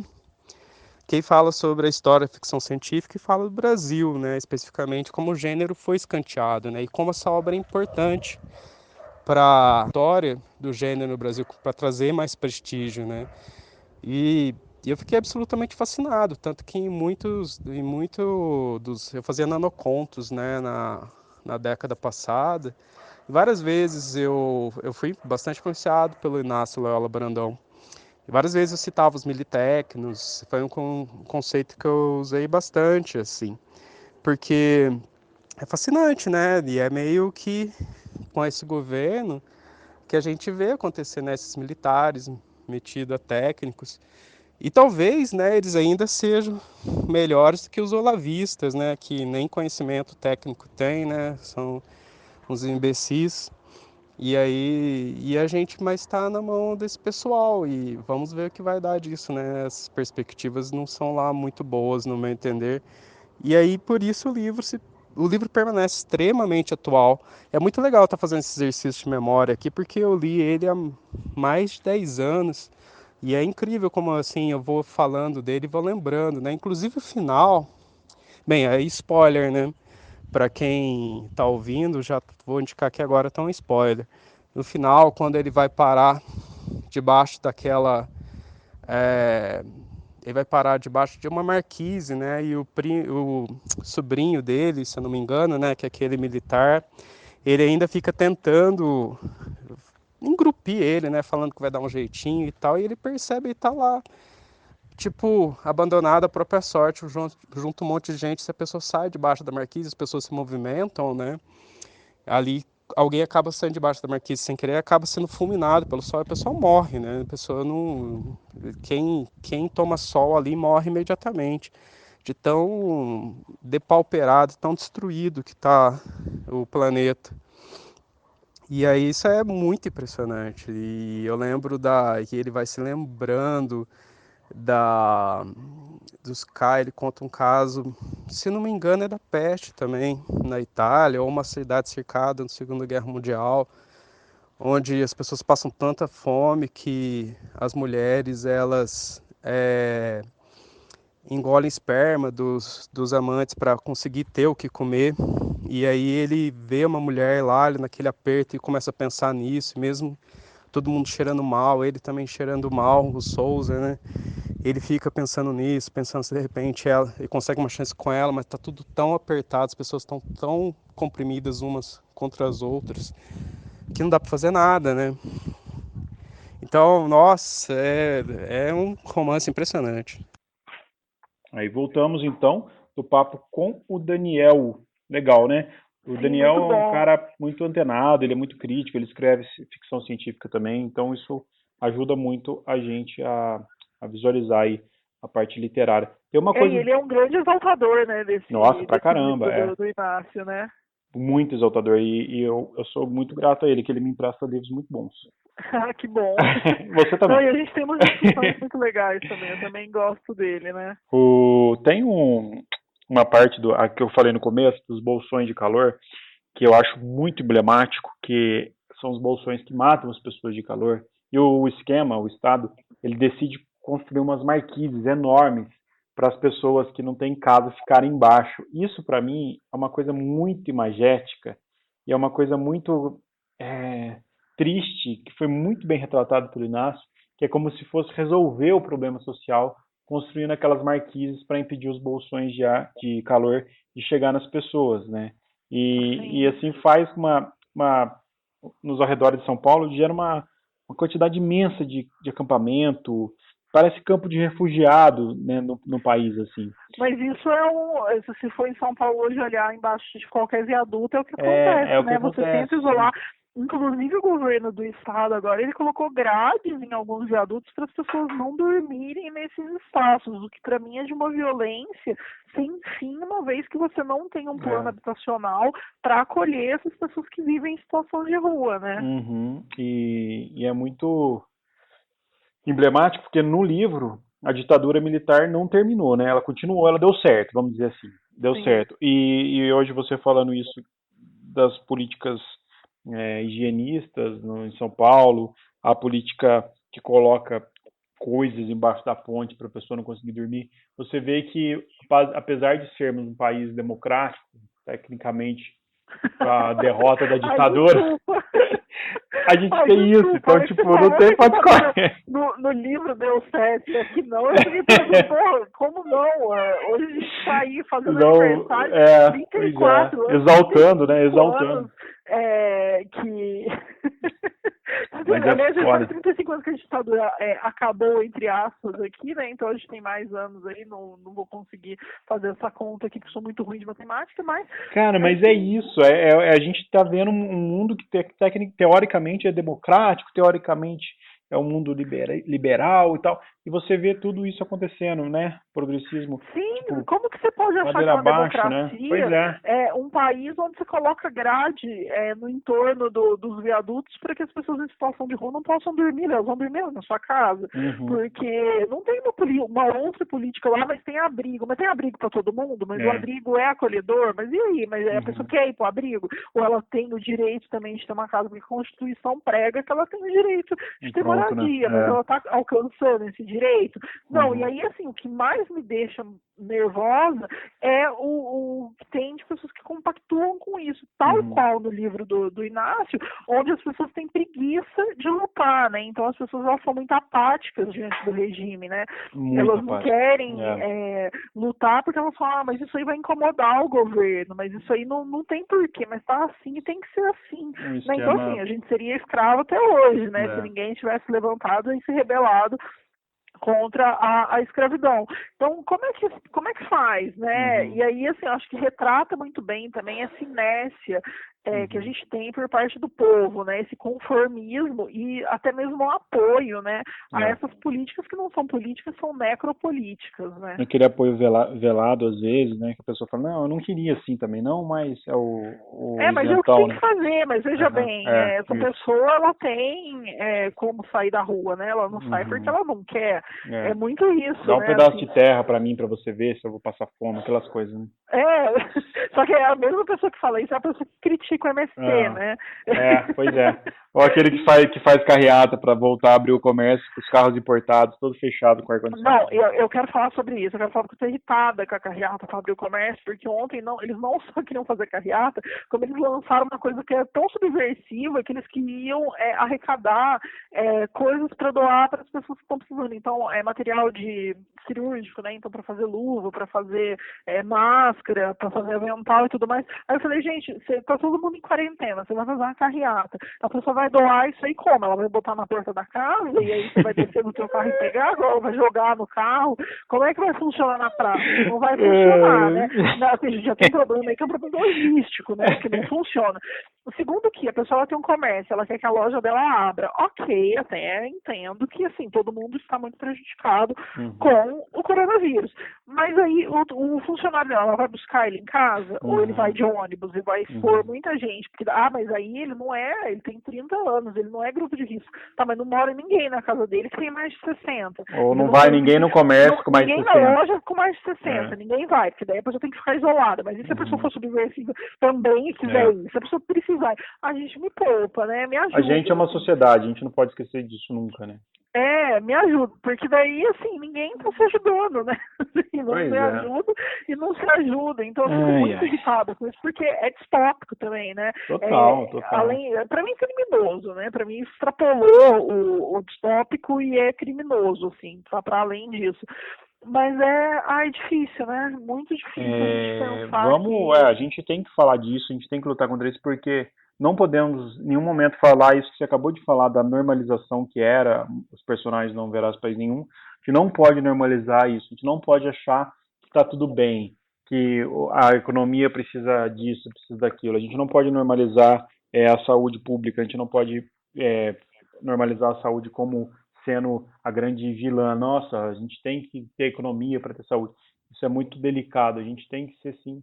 que fala sobre a história da ficção científica e fala do Brasil, né, especificamente como o gênero foi escanteado, né, e como essa obra é importante para a história do gênero no Brasil, para trazer mais prestígio, né. E eu fiquei absolutamente fascinado, tanto que em muito dos eu fazia nanocontos, né, na década passada. Várias vezes eu fui bastante influenciado pelo Inácio Loyola Brandão. E várias vezes eu citava os militecnos, foi um conceito que eu usei bastante, assim, porque é fascinante, né? E é meio que com esse governo que a gente vê acontecer, né? Esses militares metidos a técnicos. E talvez, né, eles ainda sejam melhores do que os olavistas, né? Que nem conhecimento técnico têm, né? São uns imbecis. E aí, a gente mais está na mão desse pessoal e vamos ver o que vai dar disso, né? As perspectivas não são lá muito boas, no meu entender. E aí, por isso, o livro permanece extremamente atual. É muito legal estar fazendo esse exercício de memória aqui, porque eu li ele há mais de 10 anos. E é incrível como, assim, eu vou falando dele e vou lembrando, né? Inclusive o final, bem, é spoiler, né? Para quem está ouvindo, já vou indicar que agora tá um spoiler. No final, quando ele vai parar debaixo daquela... ele vai parar debaixo de uma marquise, né? E o sobrinho dele, se eu não me engano, né? Que é aquele militar, ele ainda fica tentando engrupir ele, né? Falando que vai dar um jeitinho e tal. E ele percebe e tá lá, tipo, abandonado à própria sorte, junto um monte de gente. Se a pessoa sai debaixo da marquise, as pessoas se movimentam, né? Ali alguém acaba saindo debaixo da marquise sem querer, acaba sendo fulminado pelo sol e a pessoa morre, né? A pessoa não... Quem toma sol ali morre imediatamente. de tão depauperado, tão destruído que está o planeta. E aí isso é muito impressionante. E eu lembro que ele vai se lembrando dos casos, ele conta um caso, se não me engano é da peste também, na Itália, ou uma cidade cercada na Segunda Guerra Mundial, onde as pessoas passam tanta fome que as mulheres, elas engolem esperma dos amantes para conseguir ter o que comer. E aí ele vê uma mulher lá naquele aperto e começa a pensar nisso, mesmo todo mundo cheirando mal, ele também cheirando mal, o Souza, né? Ele fica pensando nisso, pensando se de repente ele consegue uma chance com ela, mas tá tudo tão apertado, as pessoas estão tão comprimidas umas contra as outras, que não dá para fazer nada, né? Então, nossa, é um romance impressionante. Aí voltamos então do papo com o Daniel. Legal, né? O Sim, Daniel muito é um bom. cara muito antenado, ele é muito crítico, ele escreve ficção científica também, então isso ajuda muito a gente a visualizar aí a parte literária. Tem uma E coisa, ele é um grande exaltador, né, nossa, pra desse caramba, livro do Inácio, né? muito exaltador, e eu sou muito grato a ele, que ele me empresta livros muito bons. Ah, que bom. Você também. Não, e a gente tem umas discussões muito legais também, eu também gosto dele, né? Tem uma parte a que eu falei no começo, dos bolsões de calor, que eu acho muito emblemático, que são os bolsões que matam as pessoas de calor. E o esquema, o Estado, ele decide construir umas marquises enormes para as pessoas que não têm casa ficarem embaixo. Isso, para mim, é uma coisa muito imagética e é uma coisa muito triste, que foi muito bem retratado pelo Inácio, que é como se fosse resolver o problema social construindo aquelas marquises para impedir os bolsões de calor de chegar nas pessoas, né? E assim faz nos arredores de São Paulo, gera uma quantidade imensa de acampamento, parece campo de refugiado, né, no país, assim. Mas isso se for em São Paulo hoje olhar embaixo de qualquer viaduto, é o que É acontece, o que né? Você acontece. tenta isolar. Inclusive o governo do estado agora, ele colocou grades em alguns viadutos para as pessoas não dormirem nesses espaços, o que para mim é de uma violência sem fim, uma vez que você não tem um plano habitacional para acolher essas pessoas que vivem em situação de rua, né? Uhum. E é muito emblemático porque no livro a ditadura militar não terminou, né? Ela continuou, ela deu certo, vamos dizer assim, deu Sim. certo. E hoje você falando isso das políticas higienistas em São Paulo, a política que coloca coisas embaixo da ponte para a pessoa não conseguir dormir, você vê que, apesar de sermos um país democrático, tecnicamente, com a derrota da ditadura, a gente tem isso. Então, tipo, não tem pra escolher. No livro deu certo, aqui não. Eu fiquei pensando, porra, como não? Hoje a gente tá aí fazendo aniversário, 34 anos. Exaltando, né? Exaltando. Que... Mas aliás, foda. faz 35 anos que a ditadura acabou, entre aspas, aqui, né? Então a gente tem mais anos aí, não vou conseguir fazer essa conta aqui, porque sou muito ruim de matemática, mas... Cara, mas é isso, a gente tá vendo um mundo que teoricamente é democrático, teoricamente é um mundo liberal e tal, e você vê tudo isso acontecendo, né? Progressismo. Sim, tipo, como que você pode achar que uma abaixo, né? democracia Pois é um país onde você coloca grade no entorno dos viadutos para que as pessoas em situação de rua não possam dormir, elas vão dormir na sua casa, porque não tem uma outra política lá, mas tem abrigo para todo mundo, mas o abrigo é acolhedor, mas e aí? Mas a pessoa quer ir para o abrigo? Ou ela tem o direito também de ter uma casa, porque a Constituição prega que ela tem o direito de ter moradia, mas ela está alcançando esse direito? Não, e aí assim, o que mais me deixa nervosa é o que tem de pessoas que compactuam com isso, tal qual no livro do Inácio, onde as pessoas têm preguiça de lutar, né? Então as pessoas elas são muito apáticas diante do regime, né? Elas não querem lutar porque elas falam, mas isso aí vai incomodar o governo, mas isso aí não tem porquê, mas tá assim e tem que ser assim. Né? Então assim, a gente seria escravo até hoje, né? Se ninguém tivesse levantado e se rebelado contra a escravidão. Então, como é que faz, né? E aí, assim, acho que retrata muito bem também essa inércia que a gente tem por parte do povo, né? Esse conformismo e até mesmo o apoio, né? A essas políticas que não são políticas, são necropolíticas, né? Aquele apoio velado, às vezes, né? Que a pessoa fala, não, eu não queria assim também, não, mas é o mas é o que tem que fazer, mas veja bem, essa pessoa, ela tem como sair da rua, né? Ela não sai porque ela não quer. É muito isso, Dá um né? pedaço de terra pra mim, pra você ver se eu vou passar fome, aquelas coisas, né? Só que é a mesma pessoa que fala isso, é a pessoa que critica o MST, né? Pois é. Ou aquele que faz carreata para voltar a abrir o comércio com os carros importados, todo fechado com ar-condicionado. Não, eu quero falar sobre isso. Eu quero falar que eu estou irritada com a carreata para abrir o comércio, porque ontem eles não só queriam fazer carreata, como eles lançaram uma coisa que é tão subversiva que eles queriam arrecadar coisas para doar para as pessoas que estão precisando. Então, material de cirúrgico, né? Então, para fazer luva, para fazer máscara, para fazer avental e tudo mais. Aí eu falei, gente, tá todo mundo em quarentena, você vai fazer uma carreata. A pessoa vai doar isso aí como? Ela vai botar na porta da casa e aí você vai descer no seu carro e pegar, agora vai jogar no carro. Como é que vai funcionar na praça? Não vai funcionar, né? A gente já tem problema aí que é um problema logístico, né? Que não funciona. O segundo que a pessoa tem um comércio, ela quer que a loja dela abra. Ok, até entendo que assim, todo mundo está muito prejudicado com o coronavírus. Mas aí o funcionário dela vai buscar ele em casa ou ele vai de ônibus e vai expor muita gente, porque mas aí ele não ele tem 30 anos, ele não é grupo de risco. Tá, mas não mora ninguém na casa dele que tem mais de 60. Ou não vai ninguém no comércio com mais de 60. Ninguém na loja com mais de 60, ninguém vai, porque daí a pessoa tem que ficar isolada. Mas e se a pessoa for subversiva também e quiser ir? Se a pessoa precisar, a gente me poupa, né? Me ajuda. A gente é uma sociedade, a gente não pode esquecer disso nunca, né? Me ajuda, porque daí, assim, ninguém tá se ajudando, né? Não se ajuda e não se ajuda. Então, eu fico muito irritada com isso, porque é distópico também, né? Total. Pra mim, é criminoso, né? Pra mim, extrapolou o distópico e é criminoso, assim, pra além disso. Mas é difícil, né? Muito difícil a gente pensar a gente tem que falar disso, a gente tem que lutar contra isso, porque não podemos em nenhum momento falar isso que você acabou de falar, da normalização que era os personagens não verás país nenhum. A gente não pode normalizar isso, a gente não pode achar que está tudo bem, que a economia precisa disso, precisa daquilo. A gente não pode normalizar a saúde pública, a gente não pode normalizar a saúde como sendo a grande vilã. Nossa, a gente tem que ter economia para ter saúde. Isso é muito delicado, a gente tem que ser sim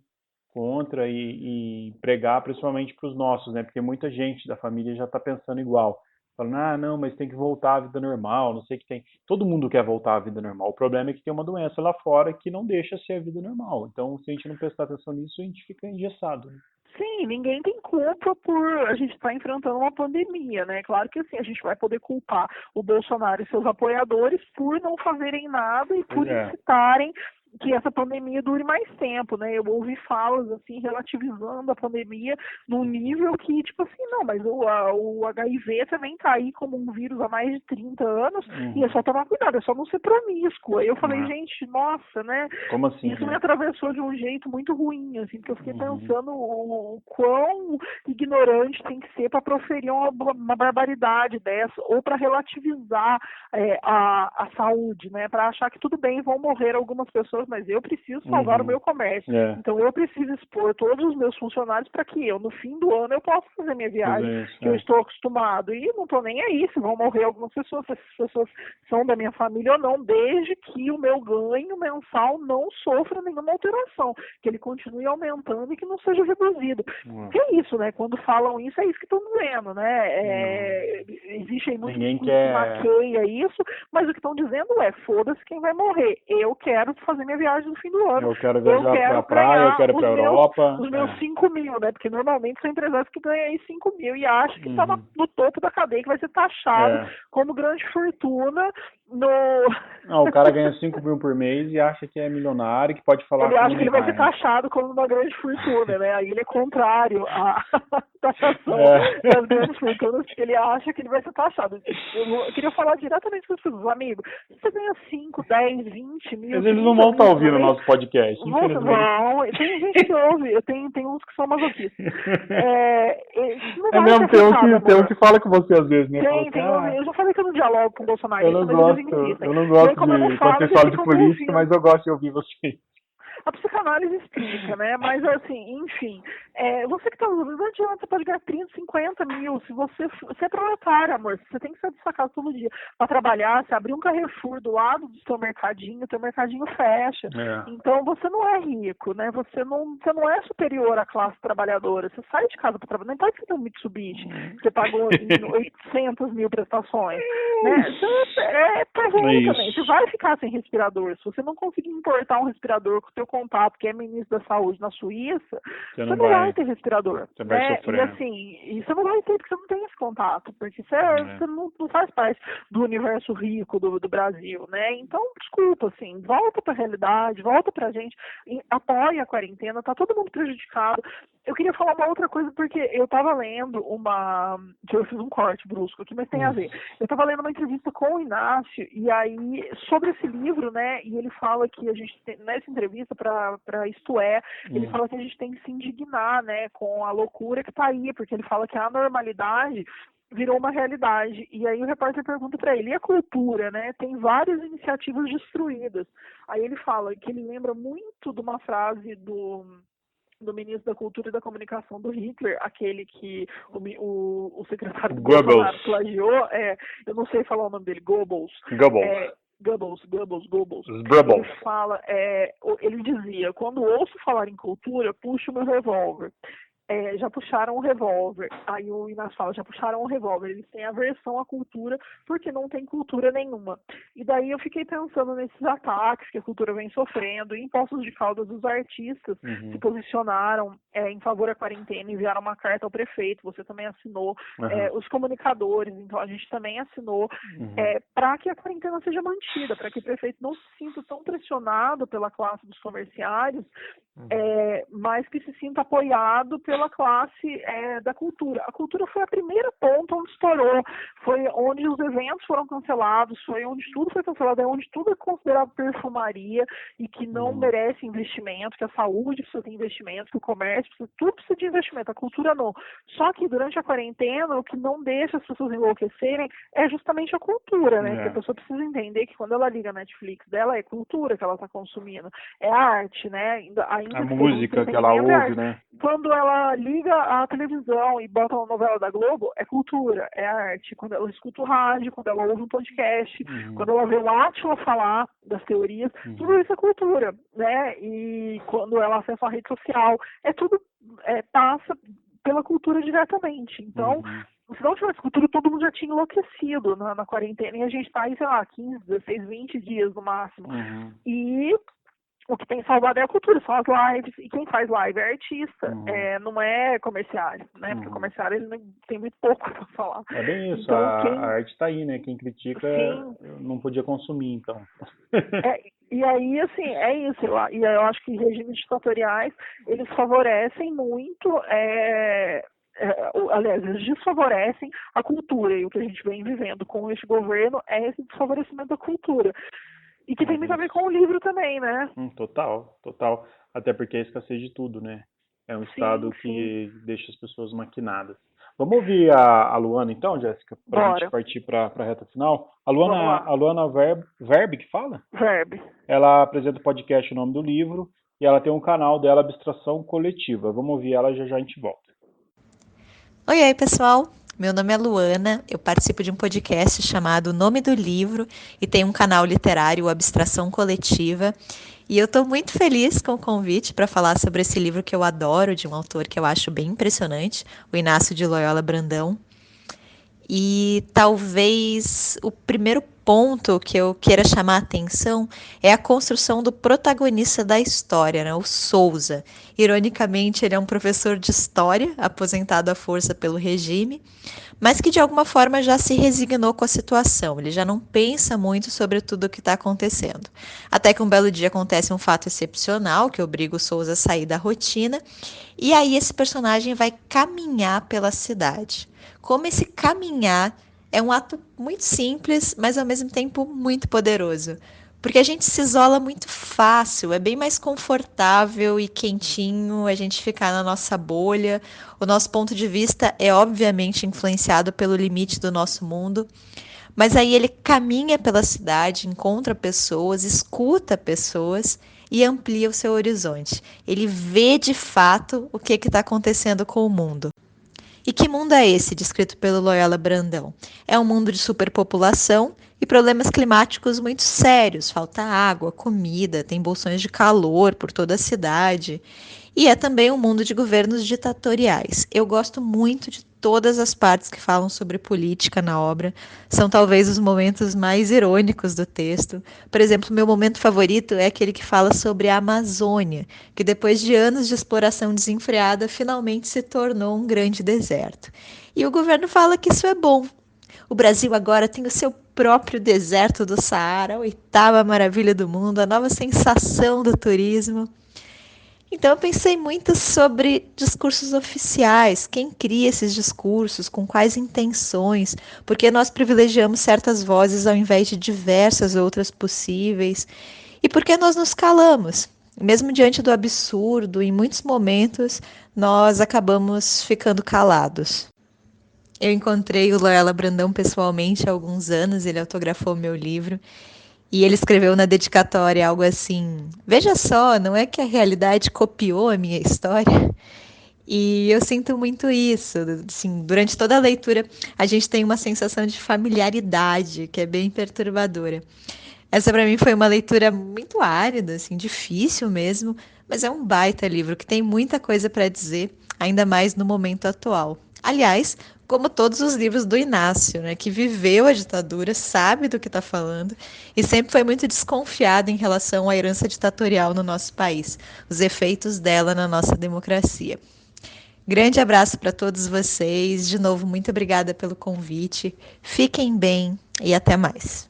contra e pregar principalmente para os nossos, né? Porque muita gente da família já está pensando igual. Falando, não, mas tem que voltar à vida normal, não sei o que tem. Todo mundo quer voltar à vida normal. O problema é que tem uma doença lá fora que não deixa ser a vida normal. Então, se a gente não prestar atenção nisso, a gente fica engessado, né? Sim, ninguém tem culpa por a gente estar enfrentando uma pandemia, né? Claro que assim, a gente vai poder culpar o Bolsonaro e seus apoiadores por não fazerem nada e por incitarem que essa pandemia dure mais tempo, né? Eu ouvi falas, assim, relativizando a pandemia num nível que, tipo assim, não, mas o HIV também tá aí como um vírus há mais de 30 anos e é só tomar cuidado, é só não ser promíscuo. Aí eu falei, gente, nossa, né? Como assim? Isso me atravessou de um jeito muito ruim, assim, porque eu fiquei pensando o quão ignorante tem que ser para proferir uma barbaridade dessa, ou para relativizar a saúde, né? Para achar que tudo bem, vão morrer algumas pessoas, mas eu preciso salvar o meu comércio. Então eu preciso expor todos os meus funcionários para que eu, no fim do ano, eu possa fazer minha viagem que eu estou acostumado. E não estou nem aí se vão morrer algumas pessoas, se essas pessoas são da minha família ou não, desde que o meu ganho mensal não sofra nenhuma alteração, que ele continue aumentando e que não seja reduzido. Que é isso, né? Quando falam isso, é isso que estão dizendo, né? Existe aí muito que maqueia isso, mas o que estão dizendo é, foda-se quem vai morrer. Eu quero fazer minha viagem no fim do ano. Eu quero viajar pra praia, eu quero ir pra Europa. Os meus 5 mil, né? Porque normalmente são empresários que ganham aí 5 mil e acham que tá no topo da cadeia, que vai ser taxado como grande fortuna no... Não, o cara ganha 5 mil por mês e acha que é milionário, que pode falar... Ele acha que ele vai ser taxado como uma grande fortuna, né? Aí ele é contrário à taxação das grandes fortunas, porque ele acha que ele vai ser taxado. Eu queria falar diretamente com os seus amigos. Você ganha 5, 10, 20 mil... Mas eles não vão estar ouvindo o nosso podcast, infelizmente. Não, tem gente que ouve, tem uns que são masoquistas. Mesmo, tem um que fala com você às vezes, né? Eu já falei que eu não dialogo com o Bolsonaro. Eu não gosto de quando você fala de política, mas eu gosto de ouvir você. A psicanálise explica, né? Mas assim, enfim, você que está usando, não adianta, você pode ganhar 30, 50 mil, se você é proletário, amor, você tem que sair dessa casa todo dia para trabalhar, se abrir um Carrefour do lado do seu mercadinho, teu mercadinho fecha. Então você não é rico, né? Você não é superior à classe trabalhadora. Você sai de casa para trabalhar, não importa que você tem um Mitsubishi, você pagou 800 mil prestações, né? É também. Você vai ficar sem respirador. Se você não conseguir importar um respirador com o seu contato, que é ministro da Saúde na Suíça, você não vai ter respirador. Você vai sofrer. E assim, você não vai ter porque você não tem esse contato, porque você não faz parte do universo rico do Brasil, né? Então, desculpa, assim, volta pra realidade, volta pra gente, apoia a quarentena, tá todo mundo prejudicado. Eu queria falar uma outra coisa, porque eu tava lendo que eu fiz um corte brusco aqui, mas tem a ver. Eu tava lendo uma entrevista com o Inácio, e aí, sobre esse livro, né, e ele fala que a gente tem, nessa entrevista pra Isto É, ele fala que a gente tem que se indignar, né, com a loucura que tá aí, porque ele fala que a normalidade virou uma realidade. E aí o repórter pergunta para ele, e a cultura, né? Tem várias iniciativas destruídas. Aí ele fala que ele lembra muito de uma frase do ministro da Cultura e da Comunicação do Hitler, aquele que o secretário do Bolsonaro plagiou, eu não sei falar o nome dele, Goebbels. Goebbels. Ele fala, ele dizia, quando ouço falar em cultura, puxo o meu revólver. Já puxaram o revólver. Aí o Inácio fala, já puxaram o revólver. Eles têm aversão à cultura porque não tem cultura nenhuma. E daí eu fiquei pensando nesses ataques que a cultura vem sofrendo. Em Poços de Caldas, os artistas se posicionaram em favor da quarentena, enviaram uma carta ao prefeito, você também assinou. Os comunicadores, então a gente também assinou, para que a quarentena seja mantida, para que o prefeito não se sinta tão pressionado pela classe dos comerciários, mas que se sinta apoiado pela classe da cultura. A cultura foi a primeira ponta onde estourou, foi onde os eventos foram cancelados, foi onde tudo foi cancelado, é onde tudo é considerado perfumaria e que não merece investimento, que a saúde precisa ter investimento, que o comércio tudo precisa de investimento, a cultura não. Só que durante a quarentena, o que não deixa as pessoas enlouquecerem é justamente a cultura, né? Porque a pessoa precisa entender que quando ela liga a Netflix dela, é cultura que ela está consumindo, é arte, né? A música que ela ouve, né? Quando ela liga a televisão e bota uma novela da Globo, é cultura, é arte. Quando ela escuta o rádio, quando ela ouve um podcast, quando ela vê o Átila falar das teorias, tudo isso é cultura, né? E quando ela acessa a rede social, tudo passa pela cultura diretamente. Então, se não tivesse cultura, todo mundo já tinha enlouquecido na quarentena, e a gente tá aí, sei lá, 15, 16, 20 dias no máximo. E o que tem salvado é a cultura, são as lives, e quem faz live é artista, não é comerciário, né? Porque o comerciário ele tem muito pouco para falar. É bem isso, então, a arte está aí, né? Quem critica não podia consumir, então. E aí, assim, é isso. E eu acho que regimes ditatoriais, eles favorecem muito, aliás, eles desfavorecem a cultura, e o que a gente vem vivendo com este governo é esse desfavorecimento da cultura. E que tem muito a ver com o livro também, né? Total. Até porque é a escassez de tudo, né? É um estado que deixa as pessoas maquinadas. Vamos ouvir a Luana então, Jéssica? Para a gente partir para a reta final. A Luana Verbe que fala? Verbe. Ela apresenta o podcast O Nome do Livro e ela tem um canal dela, Abstração Coletiva. Vamos ouvir ela, já a gente volta. Oi, pessoal. Meu nome é Luana, eu participo de um podcast chamado O Nome do Livro e tenho um canal literário, Abstração Coletiva. E eu estou muito feliz com o convite para falar sobre esse livro que eu adoro, de um autor que eu acho bem impressionante, o Inácio de Loyola Brandão. E talvez o primeiro ponto que eu queira chamar a atenção é a construção do protagonista da história, né? O Souza. Ironicamente, ele é um professor de história, aposentado à força pelo regime, mas que de alguma forma já se resignou com a situação. Ele já não pensa muito sobre tudo o que está acontecendo. Até que um belo dia acontece um fato excepcional que obriga o Souza a sair da rotina, e aí esse personagem vai caminhar pela cidade. Como esse caminhar é um ato muito simples, mas ao mesmo tempo muito poderoso. Porque a gente se isola muito fácil, é bem mais confortável e quentinho a gente ficar na nossa bolha. O nosso ponto de vista é obviamente influenciado pelo limite do nosso mundo. Mas aí ele caminha pela cidade, encontra pessoas, escuta pessoas e amplia o seu horizonte. Ele vê de fato o que está acontecendo com o mundo. E que mundo é esse, descrito pelo Loyola Brandão? É um mundo de superpopulação e problemas climáticos muito sérios. Falta água, comida, tem bolsões de calor por toda a cidade. E é também um mundo de governos ditatoriais. Eu gosto muito de todas as partes que falam sobre política na obra. São talvez os momentos mais irônicos do texto. Por exemplo, meu momento favorito é aquele que fala sobre a Amazônia, que depois de anos de exploração desenfreada, finalmente se tornou um grande deserto. E o governo fala que isso é bom. O Brasil agora tem o seu próprio deserto do Saara, a 8ª maravilha do mundo, a nova sensação do turismo. Então eu pensei muito sobre discursos oficiais, quem cria esses discursos, com quais intenções, porque nós privilegiamos certas vozes ao invés de diversas outras possíveis, e por que nós nos calamos. Mesmo diante do absurdo, em muitos momentos, nós acabamos ficando calados. Eu encontrei o Loyola Brandão pessoalmente há alguns anos, ele autografou meu livro, e ele escreveu na dedicatória algo assim: veja só, não é que a realidade copiou a minha história? E eu sinto muito isso. Assim, durante toda a leitura, a gente tem uma sensação de familiaridade, que é bem perturbadora. Essa para mim foi uma leitura muito árida, assim, difícil mesmo, mas é um baita livro que tem muita coisa para dizer, ainda mais no momento atual. Aliás, como todos os livros do Inácio, né, que viveu a ditadura, sabe do que está falando e sempre foi muito desconfiado em relação à herança ditatorial no nosso país, os efeitos dela na nossa democracia. Grande abraço para todos vocês. De novo, muito obrigada pelo convite. Fiquem bem e até mais.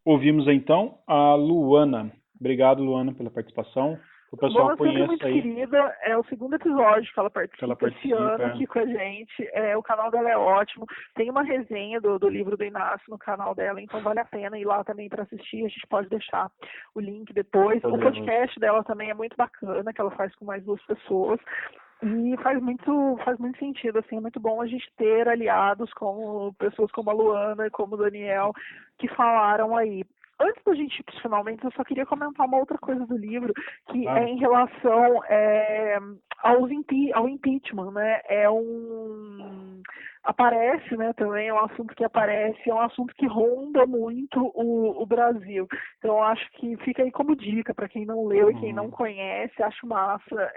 Ouvimos então a Luana. Obrigado, Luana, pela participação. O pessoal Bom, conhece muito aí. Querida, é o segundo episódio que ela participa esse ano aqui com a gente. O canal dela é ótimo. Tem uma resenha do livro do Inácio no canal dela, então vale a pena ir lá também para assistir. A gente pode deixar o link depois. O podcast dela também é muito bacana, que ela faz com mais 2 pessoas. E faz muito sentido, assim, é muito bom a gente ter aliados como pessoas como a Luana e como o Daniel, que falaram aí. Antes da gente ir para os finalmente, eu só queria comentar uma outra coisa do livro, que é em relação ao impeachment, né? Aparece, né, também é um assunto que aparece, é um assunto que ronda muito o Brasil. Então, eu acho que fica aí como dica para quem não leu e quem não conhece, acho massa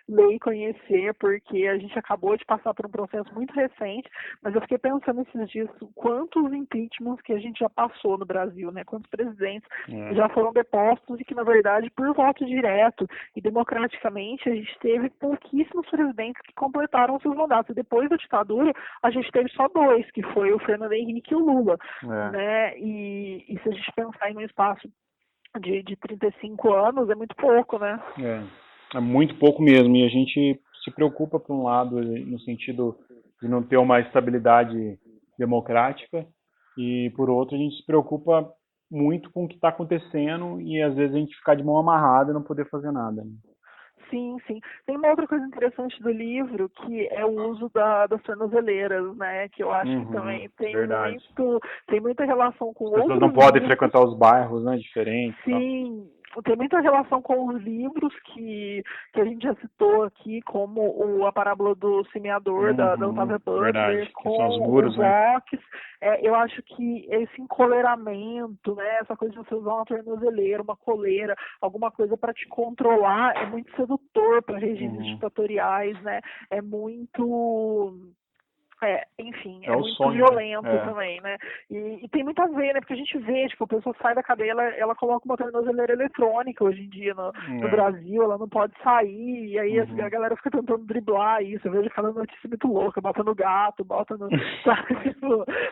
ler e conhecer, porque a gente acabou de passar por um processo muito recente, mas eu fiquei pensando esses dias quantos impeachments que a gente já passou no Brasil, né, quantos presidentes já foram depostos e que, na verdade, por voto direto e democraticamente, a gente teve pouquíssimos presidentes que completaram seus mandatos. E depois da ditadura, a gente teve só 2, que foi o Fernando Henrique e o Lula, né? E se a gente pensar em um espaço de 35 anos, é muito pouco, né? É muito pouco mesmo, e a gente se preocupa, por um lado, no sentido de não ter uma estabilidade democrática, e por outro, a gente se preocupa muito com o que está acontecendo, e às vezes a gente ficar de mão amarrada e não poder fazer nada, né? Sim, sim. Tem uma outra coisa interessante do livro, que é o uso das tornozeleiras, né? Que eu acho que também tem muita relação com outros livros. As pessoas não podem frequentar os bairros, né? Diferentes. Sim. Tem muita relação com os livros que a gente já citou aqui, como a parábola do semeador, da Octavia Butler, com os muros, os Locks. Eu acho que esse encoleiramento, né, essa coisa de você usar uma tornozeleira, uma coleira, alguma coisa para te controlar, é muito sedutor para regimes ditatoriais, né? É muito... enfim, é muito sonho, violento também, né? E tem muito a ver, né? Porque a gente vê, tipo, a pessoa sai da cadeia, ela coloca uma tornozeleira eletrônica hoje em dia no Brasil, ela não pode sair, e aí a galera fica tentando driblar isso. Eu vejo cada notícia muito louca, bota no gato, bota no...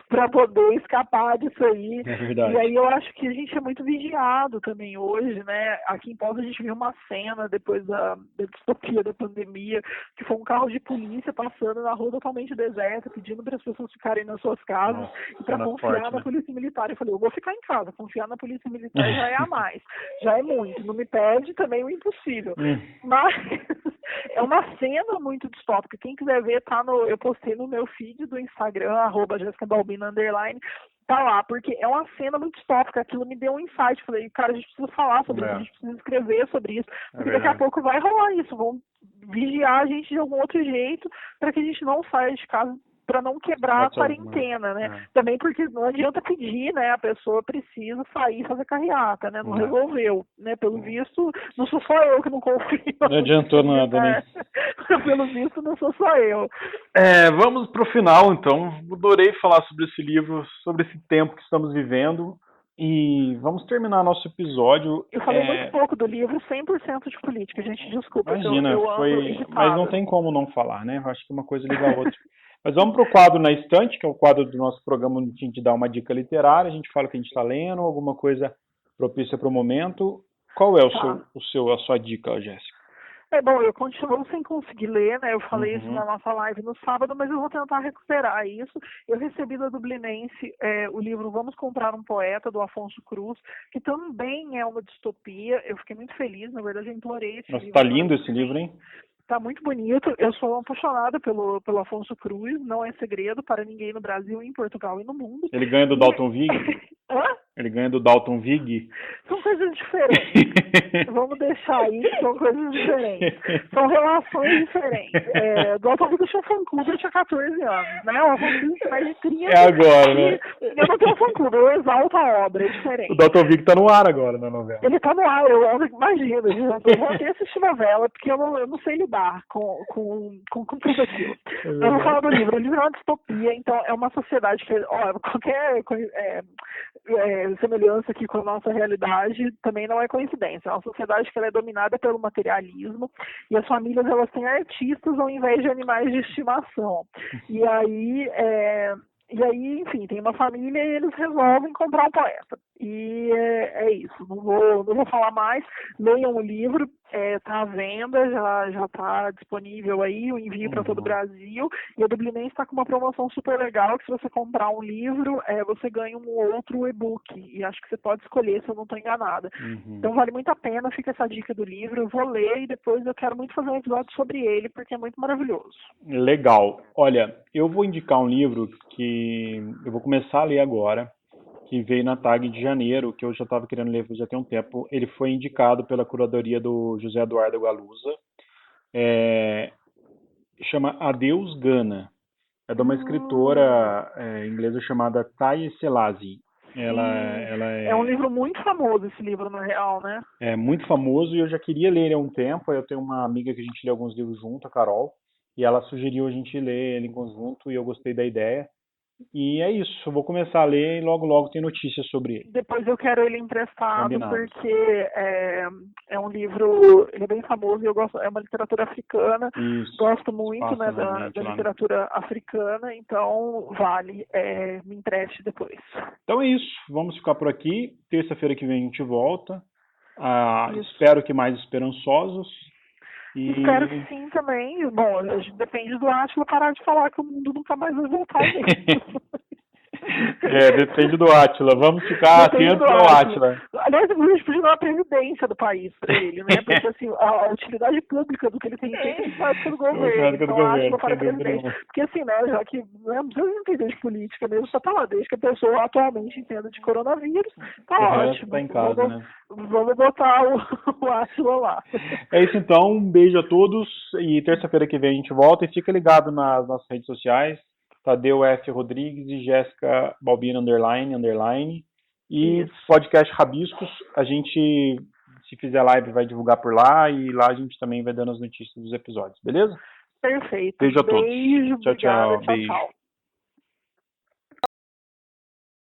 pra poder escapar disso aí. É verdade. E aí eu acho que a gente é muito vigiado também hoje, né? Aqui em Pausa a gente viu uma cena depois da distopia da pandemia, que foi um carro de polícia passando na rua totalmente deserta, pedindo para as pessoas ficarem nas suas casas e para confiar na polícia militar. Eu falei, eu vou ficar em casa, confiar na polícia militar já é a mais, já é muito, não me pede também o impossível. Mas é uma cena muito distópica. Quem quiser ver, eu postei no meu feed do Instagram, @JessicaBalbina_, tá lá, porque é uma cena muito distópica, aquilo me deu um insight, falei, cara, a gente precisa falar sobre isso, a gente precisa escrever sobre isso, porque daqui a pouco vai rolar isso, vão vigiar a gente de algum outro jeito para que a gente não saia de casa, para não quebrar a quarentena, né? Também porque não adianta pedir, né? A pessoa precisa sair e fazer carreata, né? Não resolveu, né? Pelo visto, não sou só eu que não confio. Não adiantou nada, né? Pelo visto, não sou só eu. Vamos pro final, então. Adorei falar sobre esse livro, sobre esse tempo que estamos vivendo. E vamos terminar nosso episódio. Eu falei muito pouco do livro, 100% de política, gente, desculpa. Imagina, mas não tem como não falar, né? Eu acho que uma coisa liga a outra. Mas vamos para o quadro Na Estante, que é o quadro do nosso programa onde a gente dá uma dica literária, a gente fala o que a gente está lendo, alguma coisa propícia para o momento. Qual é a sua dica, Jéssica? Bom, eu continuo sem conseguir ler, né? Eu falei isso na nossa live no sábado, mas eu vou tentar recuperar isso. Eu recebi da Dublinense o livro Vamos Comprar um Poeta, do Afonso Cruz, que também é uma distopia. Eu fiquei muito feliz, na verdade, eu implorei esse livro. Tá lindo esse livro, hein? Tá muito bonito. Eu sou apaixonada pelo Afonso Cruz, não é segredo para ninguém no Brasil, em Portugal e no mundo. Ele ganha do Dalton Vig? Hã? Ele ganha do Dalton Vig? São coisas diferentes. Vamos deixar aí que são coisas diferentes. São relações diferentes. Dalton Vig tinha fã-clube, eu tinha 14 anos, né? O Afonso Cruz tem mais de 30. É agora, né? Eu não tenho fã-clube, eu exalto a obra, é diferente. O Dalton Vig tá no ar agora na novela. Ele tá no ar, eu imagino. Eu vou ter assistir novela, porque eu não sei lidar com tudo aquilo. Eu vou falar do livro. O livro é uma distopia, então é uma sociedade que, qualquer semelhança aqui com a nossa realidade também não é coincidência. É uma sociedade que ela é dominada pelo materialismo e as famílias elas têm artistas ao invés de animais de estimação. E aí, enfim, tem uma família e eles resolvem comprar um poeta. E é isso, não vou falar mais. Leiam o livro, está à venda, já está disponível aí, o envio para todo o Brasil. E a Dublinense está com uma promoção super legal, que se você comprar um livro, você ganha um outro e-book. E acho que você pode escolher, se eu não estou enganada. Então vale muito a pena, fica essa dica do livro. Eu vou ler e depois eu quero muito fazer um episódio sobre ele, porque é muito maravilhoso. Legal. Olha, eu vou indicar um livro que eu vou começar a ler agora, que veio na tag de janeiro, que eu já estava querendo ler já tem um tempo. Ele foi indicado pela curadoria do José Eduardo Galuza. Chama Adeus Gana. É de uma escritora inglesa chamada Thaye Selasi. Ela é um livro muito famoso, esse livro, na real, né? É muito famoso e eu já queria ler ele há um tempo. Eu tenho uma amiga que a gente lê alguns livros junto, a Carol, e ela sugeriu a gente ler ele em conjunto e eu gostei da ideia. E é isso, eu vou começar a ler e logo tem notícias sobre ele. Depois eu quero ele emprestado, combinado. Porque é um livro, ele é bem famoso e eu gosto, é uma literatura africana. Isso, gosto muito, né, da literatura africana, então vale, me empreste depois. Então é isso, vamos ficar por aqui. Terça-feira que vem a gente volta. Espero que mais esperançosos. Espero que sim também. Bom, depende do Átila parar de falar que o mundo nunca mais vai voltar mesmo. Depende do Átila. Vamos ficar atentos ao Átila. Aliás, a gente podia dar uma previdência do país para ele, né? Porque assim, a utilidade pública do que ele tem feito vai para o governo. Então, Átila para presidente. Porque assim, né, já que não precisa entender de política mesmo, só tá lá, desde que a pessoa atualmente entenda de coronavírus, tá ótimo. Tá em casa, né? Vamos botar o Átila lá. É isso então, um beijo a todos e terça-feira que vem a gente volta e fica ligado nas nossas redes sociais, Tadeu F. Rodrigues e Jéssica Balbino __. E isso. Podcast Rabiscos, a gente, se fizer live, vai divulgar por lá e lá a gente também vai dando as notícias dos episódios, beleza? Perfeito. Beijo a todos. Beijo, tchau, obrigada, tchau. Beijo. Tchau.